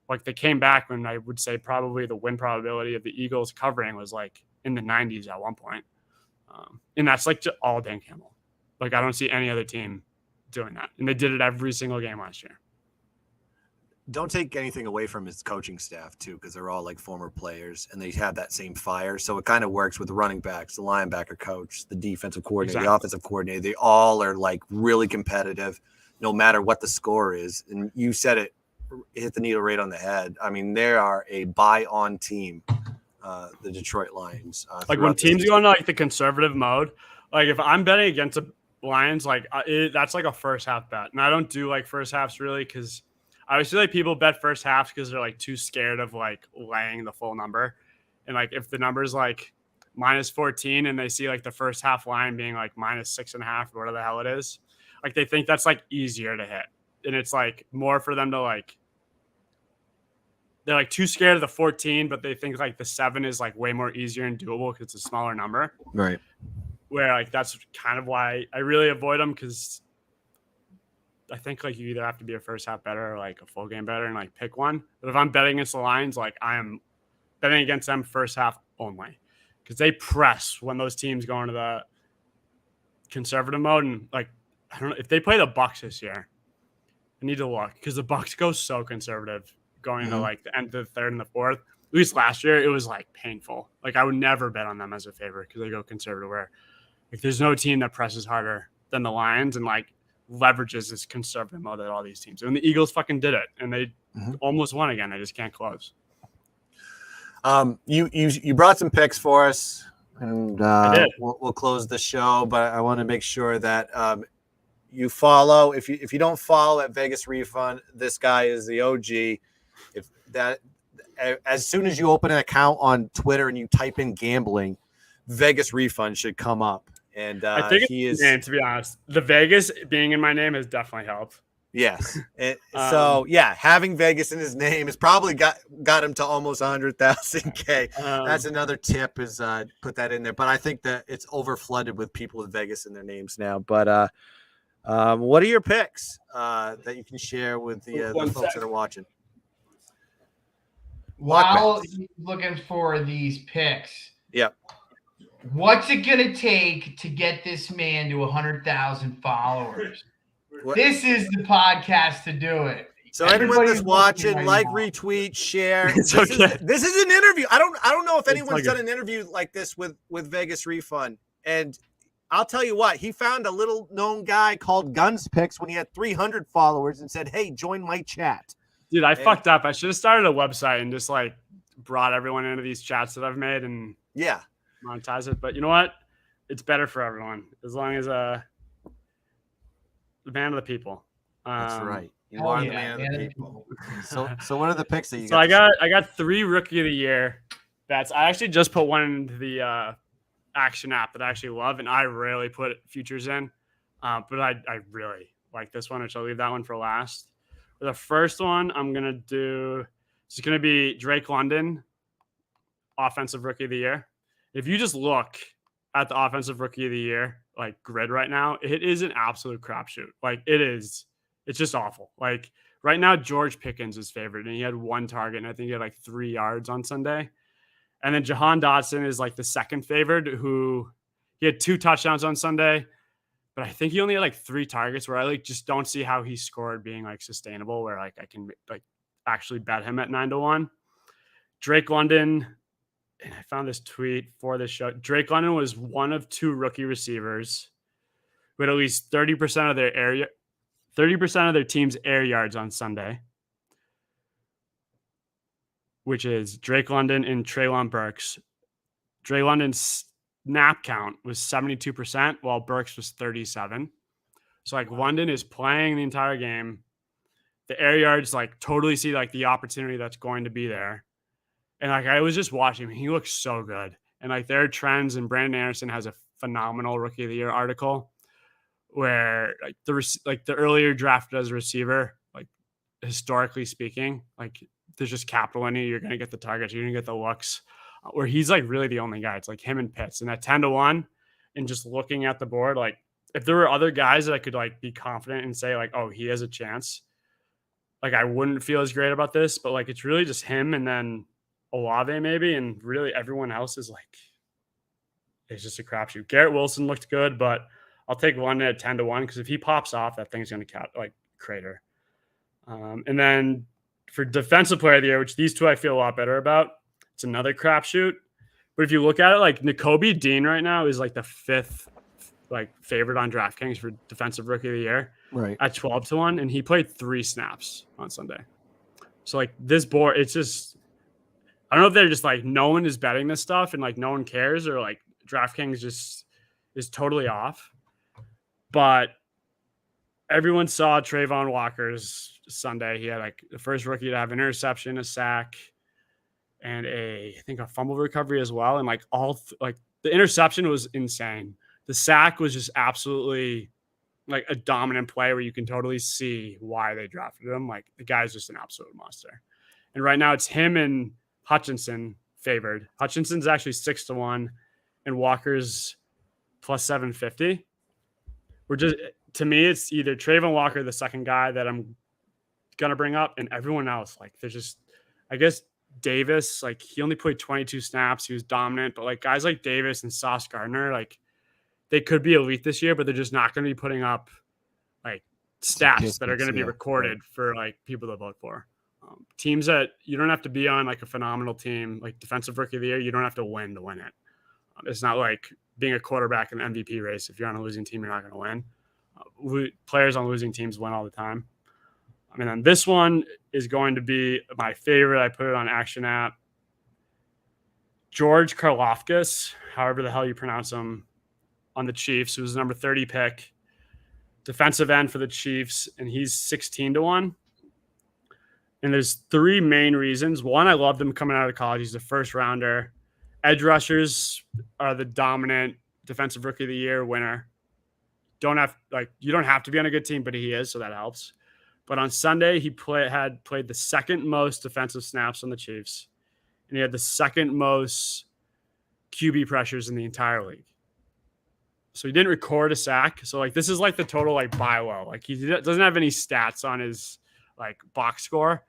Like they came back when I would say probably the win probability of the Eagles covering was like in the 90s at one point. And that's like all Dan Campbell. Like I don't see any other team doing that. And they did it every single game last year. Don't take anything away from his coaching staff too, because they're all like former players and they have that same fire. So it kind of works with the running backs, the linebacker coach, the defensive coordinator, the offensive coordinator. They all are like really competitive, no matter what the score is. And you said it, hit the needle right on the head. I mean, they are a buy-on team, the Detroit Lions. Like when teams go into like the conservative mode, like if I'm betting against the Lions, like that's like a first half bet, and I don't do like first halves really, because I always feel like people bet first halves because they're like too scared of like laying the full number. And like if the number's like minus 14 and they see like the first half line being like minus 6.5 or whatever the hell it is. Like they think that's like easier to hit. And it's like more for them to like, they're like too scared of the 14, but they think like the 7 is like way more easier and doable because it's a smaller number. Right. Where like that's kind of why I really avoid them, because I think like you either have to be a first half better or like a full game better and like pick one. But if I'm betting against the lines, like I am betting against them first half only, because they press when those teams go into the conservative mode. And like, I don't know if they play the Bucks this year. I need to look, because the Bucks go so conservative going into like the end of the third and the fourth. At least last year, it was like painful. Like I would never bet on them as a favorite because they go conservative. Where like there's no team that presses harder than the Lions and like leverages this conservative mode that all these teams do. And the Eagles fucking did it, and they almost won again. They just can't close. You brought some picks for us, and we'll close the show. But I want to make sure that you follow. If you don't follow at Vegas Refund, this guy is the OG. As soon as you open an account on Twitter and you type in gambling, Vegas Refund should come up. And I think he is. And to be honest, the Vegas being in my name has definitely helped. Yes. So yeah, having Vegas in his name has probably got him to almost 100,000K. That's another tip, is put that in there. But I think that it's over flooded with people with Vegas in their names now. But what are your picks that you can share with the folks that are watching? While he's looking for these picks, yep. What's it gonna take to get this man to 100,000 followers? This is the podcast to do it. So anyone that's watching, like, retweet, share. This is an interview. I don't know if anyone's done an interview like this with Vegas Refund. And I'll tell you what, he found a little known guy called Guns Picks when he had 300 followers and said, "Hey, join my chat." Dude, I fucked up. I should have started a website and just like brought everyone into these chats that I've made and monetize it. But you know what? It's better for everyone as long as the man of the people. That's right. You are the man of the people. So what are the picks that you got? So I got 3 Rookie of the Year bets. I actually just put one into the Action app that I actually love, and I rarely put futures in. But I really like this one, which I'll leave that one for last. For the first one, I'm going to do, it's going to be Drake London, Offensive Rookie of the Year. If you just look at the Offensive Rookie of the Year, like grid right now, it is an absolute crapshoot. Like it's just awful. Like right now, George Pickens is favored, and he had 1 target, and I think he had like 3 yards on Sunday. And then Jahan Dotson is like the second favored, who he had 2 touchdowns on Sunday, but I think he only had like 3 targets, where I like just don't see how he scored being like sustainable, where like I can like actually bet him at 9-1. Drake London, and I found this tweet for this show. Drake London was one of 2 rookie receivers who had at least 30% of their team's air yards on Sunday, which is Drake London and Treylon Burks. Drake London's snap count was 72%, while Burks was 37%. So like London is playing the entire game. The air yards like totally see like the opportunity that's going to be there. And like I was just watching him, he looks so good. And like their trends, and Brandon Anderson has a phenomenal Rookie of the Year article where like the earlier drafted as a receiver, like historically speaking, like there's just capital in you. You're going to get the targets. You're going to get the looks, where he's like really the only guy. It's like him and Pitts. And at 10-1, and just looking at the board, like if there were other guys that I could like be confident and say like, oh, he has a chance, like I wouldn't feel as great about this. But like it's really just him, and then Olave maybe, and really everyone else is like, it's just a crapshoot. Garrett Wilson looked good, but I'll take London at 10-1, because if he pops off, that thing's going to like crater. And then for Defensive Player of the Year, which these 2 I feel a lot better about, it's another crapshoot. But if you look at it, like Nakobe Dean right now is like the 5th like favorite on DraftKings for Defensive Rookie of the Year, right, at 12-1, and he played 3 snaps on Sunday. So like this board, it's just, I don't know if they're just like no one is betting this stuff and like no one cares, or like DraftKings just is totally off. But everyone saw Trayvon Walker's Sunday. He had like the first rookie to have an interception, a sack, and I think a fumble recovery as well. And like the interception was insane. The sack was just absolutely like a dominant play where you can totally see why they drafted him. Like the guy's just an absolute monster. And right now it's him and Hutchinson favored. Hutchinson's actually 6-1 and Walker's plus 750. To me, it's either Trayvon Walker, the second guy that I'm going to bring up, and everyone else. Like they're just, I guess Davis, like he only played 22 snaps. He was dominant, but like guys like Davis and Sauce Gardner, like they could be elite this year, but they're just not going to be putting up like stats that are going to be recorded for like people to vote for. Teams that you don't have to be on like a phenomenal team, like defensive rookie of the year, you don't have to win it. It's not like being a quarterback in an MVP race. If you're on a losing team, you're not going to win. Players on losing teams win all the time. I mean, then this one is going to be my favorite. I put it on Action App. George Karlaftis, however the hell you pronounce him, on the Chiefs, who was the number 30 pick, defensive end for the Chiefs, and he's 16-1. And there's three main reasons. One, I loved him coming out of college. He's a first rounder. Edge rushers are the dominant defensive rookie of the year winner. You don't have to be on a good team, but he is, so that helps. But on Sunday, he had played the second most defensive snaps on the Chiefs, and he had the second most QB pressures in the entire league. So he didn't record a sack. So like this is like the total like buy low. Like he doesn't have any stats on his like box score,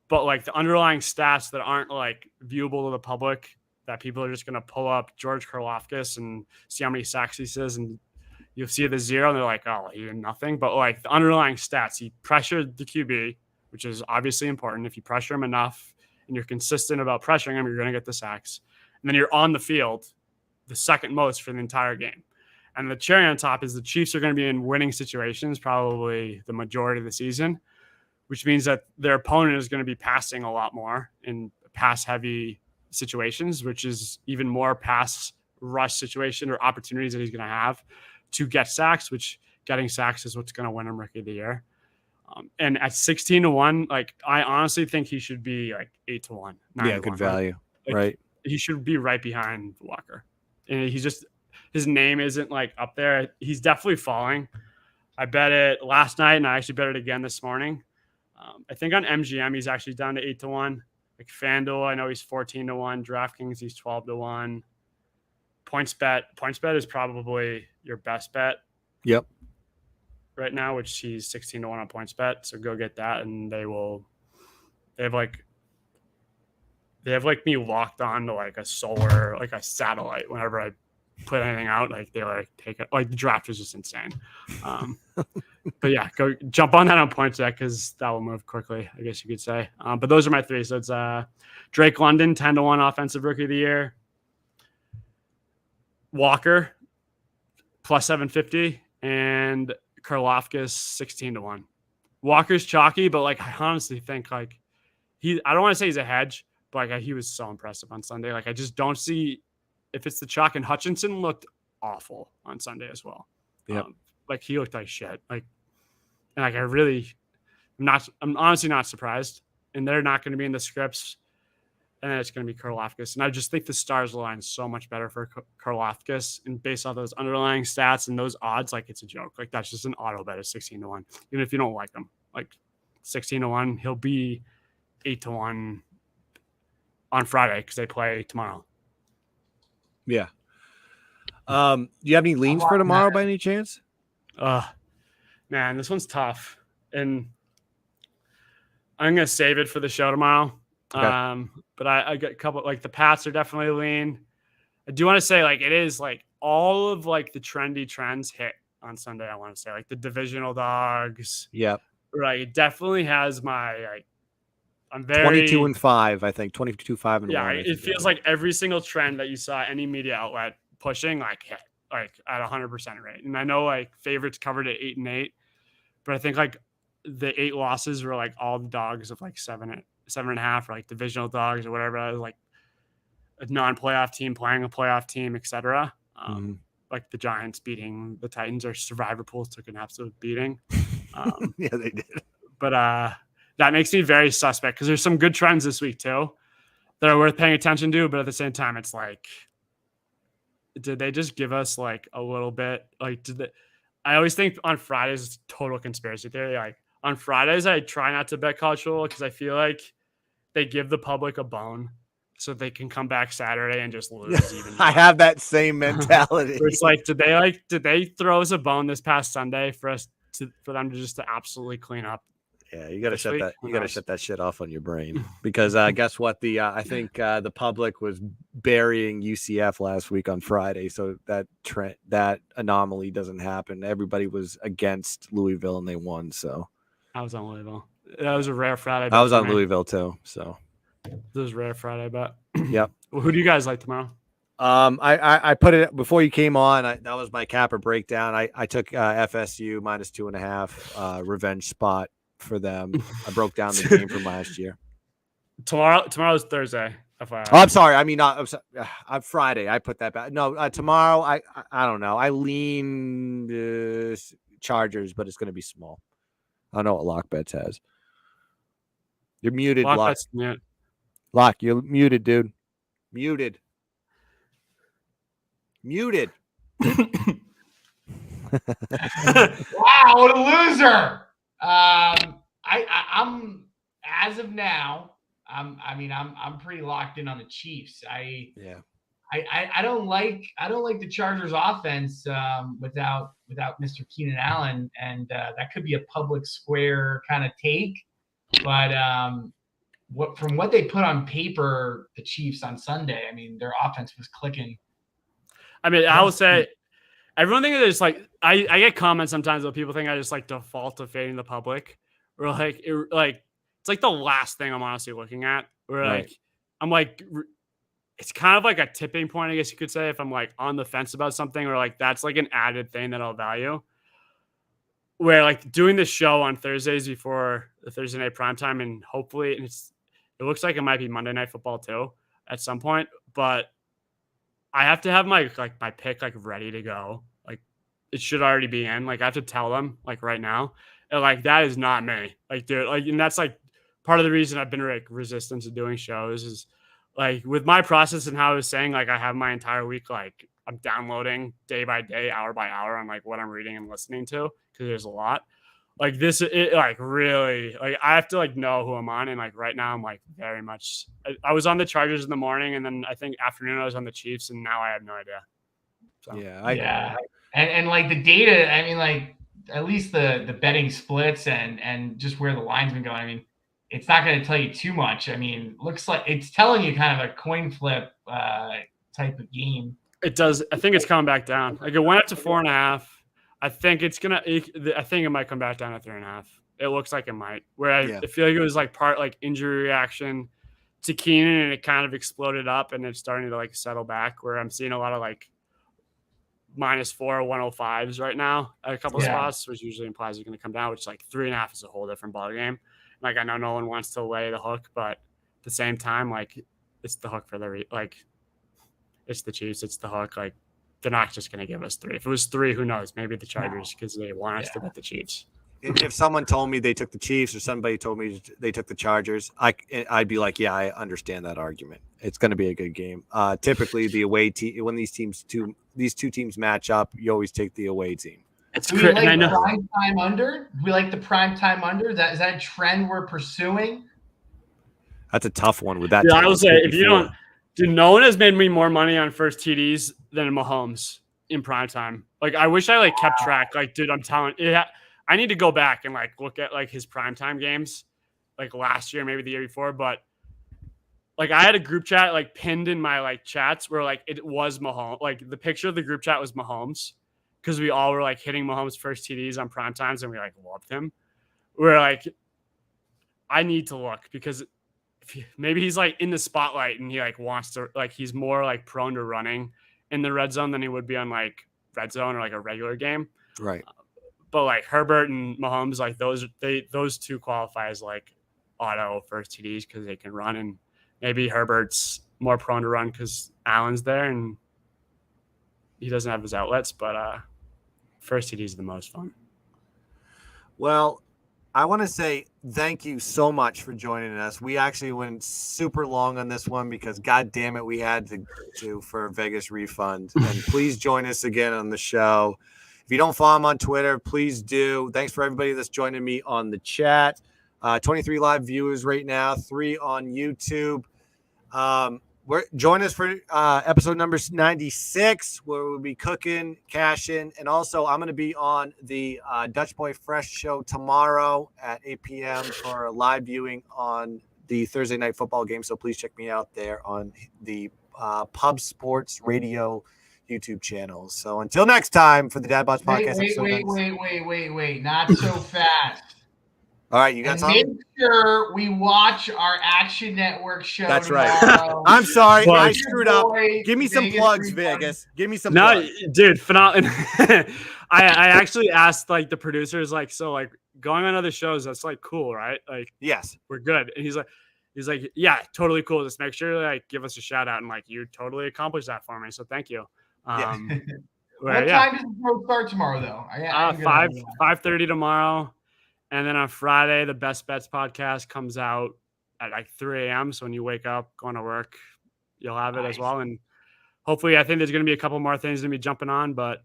but like the underlying stats that aren't like viewable to the public, that people are just going to pull up George Karlaftis and see how many sacks he says, and you'll see the 0 and they're like, oh, he did nothing. But like the underlying stats, he pressured the QB, which is obviously important. If you pressure him enough and you're consistent about pressuring him, you're going to get the sacks. And then you're on the field the second most for the entire game. And the cherry on top is the Chiefs are going to be in winning situations probably the majority of the season, which means that their opponent is going to be passing a lot more in pass-heavy situations, which is even more pass rush situation or opportunities that he's going to have to get sacks, which getting sacks is what's going to win him Rookie of the Year. And at 16-1, like I honestly think he should be like 8-1. Yeah, good value, right? He should be right behind Walker. And he's just, his name isn't like up there. He's definitely falling. I bet it last night, and I actually bet it again this morning. I think on MGM he's actually down to 8-1. Like FanDuel, I know he's 14-1. DraftKings, he's 12-1. PointsBet is probably your best bet. Yep. Right now, which he's 16-1 on PointsBet. So go get that, and they have me locked on to like a solar, like a satellite. Whenever I put anything out, like they like take it. Like the draft is just insane. But yeah, go jump on that on PointsBet because that will move quickly, I guess you could say. But those are my three. So it's Drake London, 10-1 offensive rookie of the year. Walker, plus 750, and Karlaftis, 16-1. Walker's chalky, but like I honestly think like I don't want to say he's a hedge, but like he was so impressive on Sunday. Like I just don't see if it's the chalk, and Hutchinson looked awful on Sunday as well. Yeah. Like he looked like shit. Like, and like I'm honestly not surprised. And they're not going to be in the scripts. And then it's going to be Karlaftis. And I just think the stars align so much better for Karlaftis. And based on those underlying stats and those odds, like it's a joke. Like that's just an auto bet at 16-1. Even if you don't like him, like 16-1, he'll be 8-1 on Friday because they play tomorrow. Yeah. Do you have any leans for tomorrow by any chance? Man, this one's tough. And I'm going to save it for the show tomorrow. Okay. But I got a couple, like the Pats are definitely lean. I do want to say like it is like all of like the trendy trends hit on Sunday. I want to say like the divisional dogs. Yep. Right. It definitely has my like. I'm very 22-5. I think 22-5. Yeah, it feels like every single trend that you saw any media outlet pushing like hit like at 100% rate. And I know like favorites covered at 8-8, but I think like the 8 losses were like all the dogs of like 7.5, or like divisional dogs or whatever, like a non-playoff team playing a playoff team, etc. Like the Giants beating the Titans, or survivor pools took an absolute beating. Yeah, they did. But that makes me very suspect because there's some good trends this week too. that are worth paying attention to, but at the same time, it's like, did they just give us like a little bit? Like, I always think on Fridays, it's total conspiracy theory. Like on Fridays, I try not to bet college football because I feel like they give the public a bone so they can come back Saturday and just lose even more. I have that same mentality. It's like, did they throw us a bone this past Sunday for them to just absolutely clean up? Yeah, you got to shut that. You got to shut that shit off on your brain because guess what? I think the public was burying UCF last week on Friday, so that anomaly doesn't happen. Everybody was against Louisville and they won. So I was on Louisville. That was a rare Friday. I was on Louisville too. So this was a rare Friday bet. Yep. Well, who do you guys like tomorrow? I put it before you came on. That was my capper breakdown. I took FSU -2.5 revenge spot for them. I broke down the game from last year. Tomorrow's Thursday. FYI. Oh, I'm sorry. I mean, I'm Friday. I put that back. No, tomorrow. I don't know. I lean Chargers, but it's going to be small. I don't know what Lock Bets has. You're muted, Lock. Lock, you're muted, dude. Muted. Wow, what a loser! I'm as of now. I'm pretty locked in on the Chiefs. I don't like the Chargers offense without Mr. Keenan Allen, and that could be a public square kind of take. But from what they put on paper, the Chiefs on Sunday, I mean, their offense was clicking. I mean, I will say, everyone thinks it's like I get comments sometimes where people think I just like default to fading the public, or like it's like the last thing I'm honestly looking at. Where like I'm like, it's kind of like a tipping point, I guess you could say, if I'm like on the fence about something, or like that's like an added thing that I'll value. Where like doing this show on Thursdays before the Thursday night primetime, and hopefully, and it looks like it might be Monday Night Football too at some point, but I have to have my pick like ready to go. Like it should already be in. Like I have to tell them like right now. And like that is not me. Like dude, like, and that's like part of the reason I've been like resistant to doing shows is like with my process and how I was saying, like I have my entire week, like I'm downloading day by day, hour by hour on like what I'm reading and listening to, because there's a lot. Like this, it like really, like I have to like know who I'm on, and like right now I'm like very much. I was on the Chargers in the morning, and then I think afternoon I was on the Chiefs, and now I have no idea. So. And like the data, I mean, like at least the betting splits and just where the line's been going. I mean, it's not going to tell you too much. I mean, looks like it's telling you kind of a coin flip type of game. It does. I think it's coming back down. Like it went up to 4.5. I think I think it might come back down to 3.5. It looks like it might. Where I feel like it was like part like injury reaction to Keenan, and it kind of exploded up, and it's starting to like settle back. Where I'm seeing a lot of like -4 105s right now at a couple of spots, which usually implies it's going to come down. Which like 3.5 is a whole different ballgame. Like I know no one wants to lay the hook, but at the same time, like it's the hook for the it's the Chiefs. It's the hook. Like they're not just going to give us 3. If it was 3, who knows? Maybe the Chargers, because they want us to bet the Chiefs. If someone told me they took the Chiefs, or somebody told me they took the Chargers, I'd be like, yeah, I understand that argument. It's going to be a good game. Typically, the away team, when these two teams match up, you always take the away team. Do we like prime time under? Do we like the prime time under? Is that a trend we're pursuing? That's a tough one with that. Yeah, I will say if you don't. Dude, no one has made me more money on first TDs than Mahomes in prime time. Like, I wish I like kept track. Like, dude, I'm telling you, I need to go back and like look at like his primetime games, like last year, maybe the year before. But like, I had a group chat like pinned in my like chats where like it was Mahomes. Like the picture of the group chat was Mahomes, because we all were like hitting Mahomes' first TDs on prime times, and we like loved him. We're like, I need to look, because maybe he's like in the spotlight and he like wants to, like he's more like prone to running in the red zone than he would be on like red zone or like a regular game. Right. But like Herbert and Mahomes, like those two qualify as like auto first TDs because they can run, and maybe Herbert's more prone to run because Allen's there and he doesn't have his outlets, but first TD is the most fun. Well, I want to say thank you so much for joining us. We actually went super long on this one because, God damn it, we had to for a Vegas refund. And please join us again on the show. If you don't follow him on Twitter, please do. Thanks for everybody that's joining me on the chat. 23 live viewers right now, 3 on YouTube. Join us for episode number 96, where we'll be cooking, cashing, and also I'm going to be on the Dutch Boy Fresh show tomorrow at 8 p.m. for a live viewing on the Thursday night football game. So please check me out there on the Pub Sports Radio YouTube channel. So until next time for the DadBods podcast. Wait, not so fast. All right, you got something? Make sure we watch our Action Network show. That's tomorrow. right. I'm sorry, Plugs. I screwed up. Give me some plugs, Vegas. Give me some plugs. Dude, phenomenal. I actually asked like the producers, like, so like going on other shows, that's like cool, right? Like, yes, we're good. And he's like, yeah, totally cool. Just make sure like give us a shout out, and like you totally accomplished that for me. So thank you. What time does the show start tomorrow, though? 5:30 tomorrow. And then on Friday, the Best Bets podcast comes out at like 3 a.m. So when you wake up, going to work, you'll have it as well. And hopefully, I think there's going to be a couple more things to be jumping on, but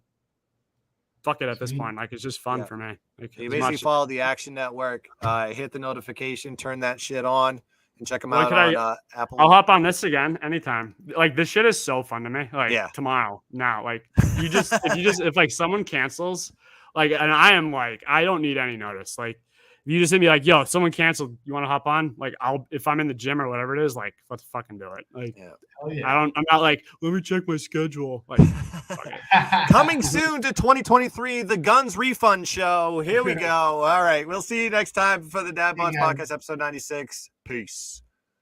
fuck it at this point. Like, it's just fun for me. Like, you basically follow the Action Network, hit the notification, turn that shit on, and check them out on Apple. I'll hop on this again anytime. Like, this shit is so fun to me. Like, tomorrow, now. Like, if like someone cancels, like, and I am like, I don't need any notice. Like, if you just hit me like, yo, if someone canceled, you want to hop on? Like, if I'm in the gym or whatever it is, like, let's fucking do it. Like, I'm not like, let me check my schedule. Like, coming soon to 2023, the Guns Refund Show. Here we go. All right. We'll see you next time for the DadBods podcast, episode 96. Peace.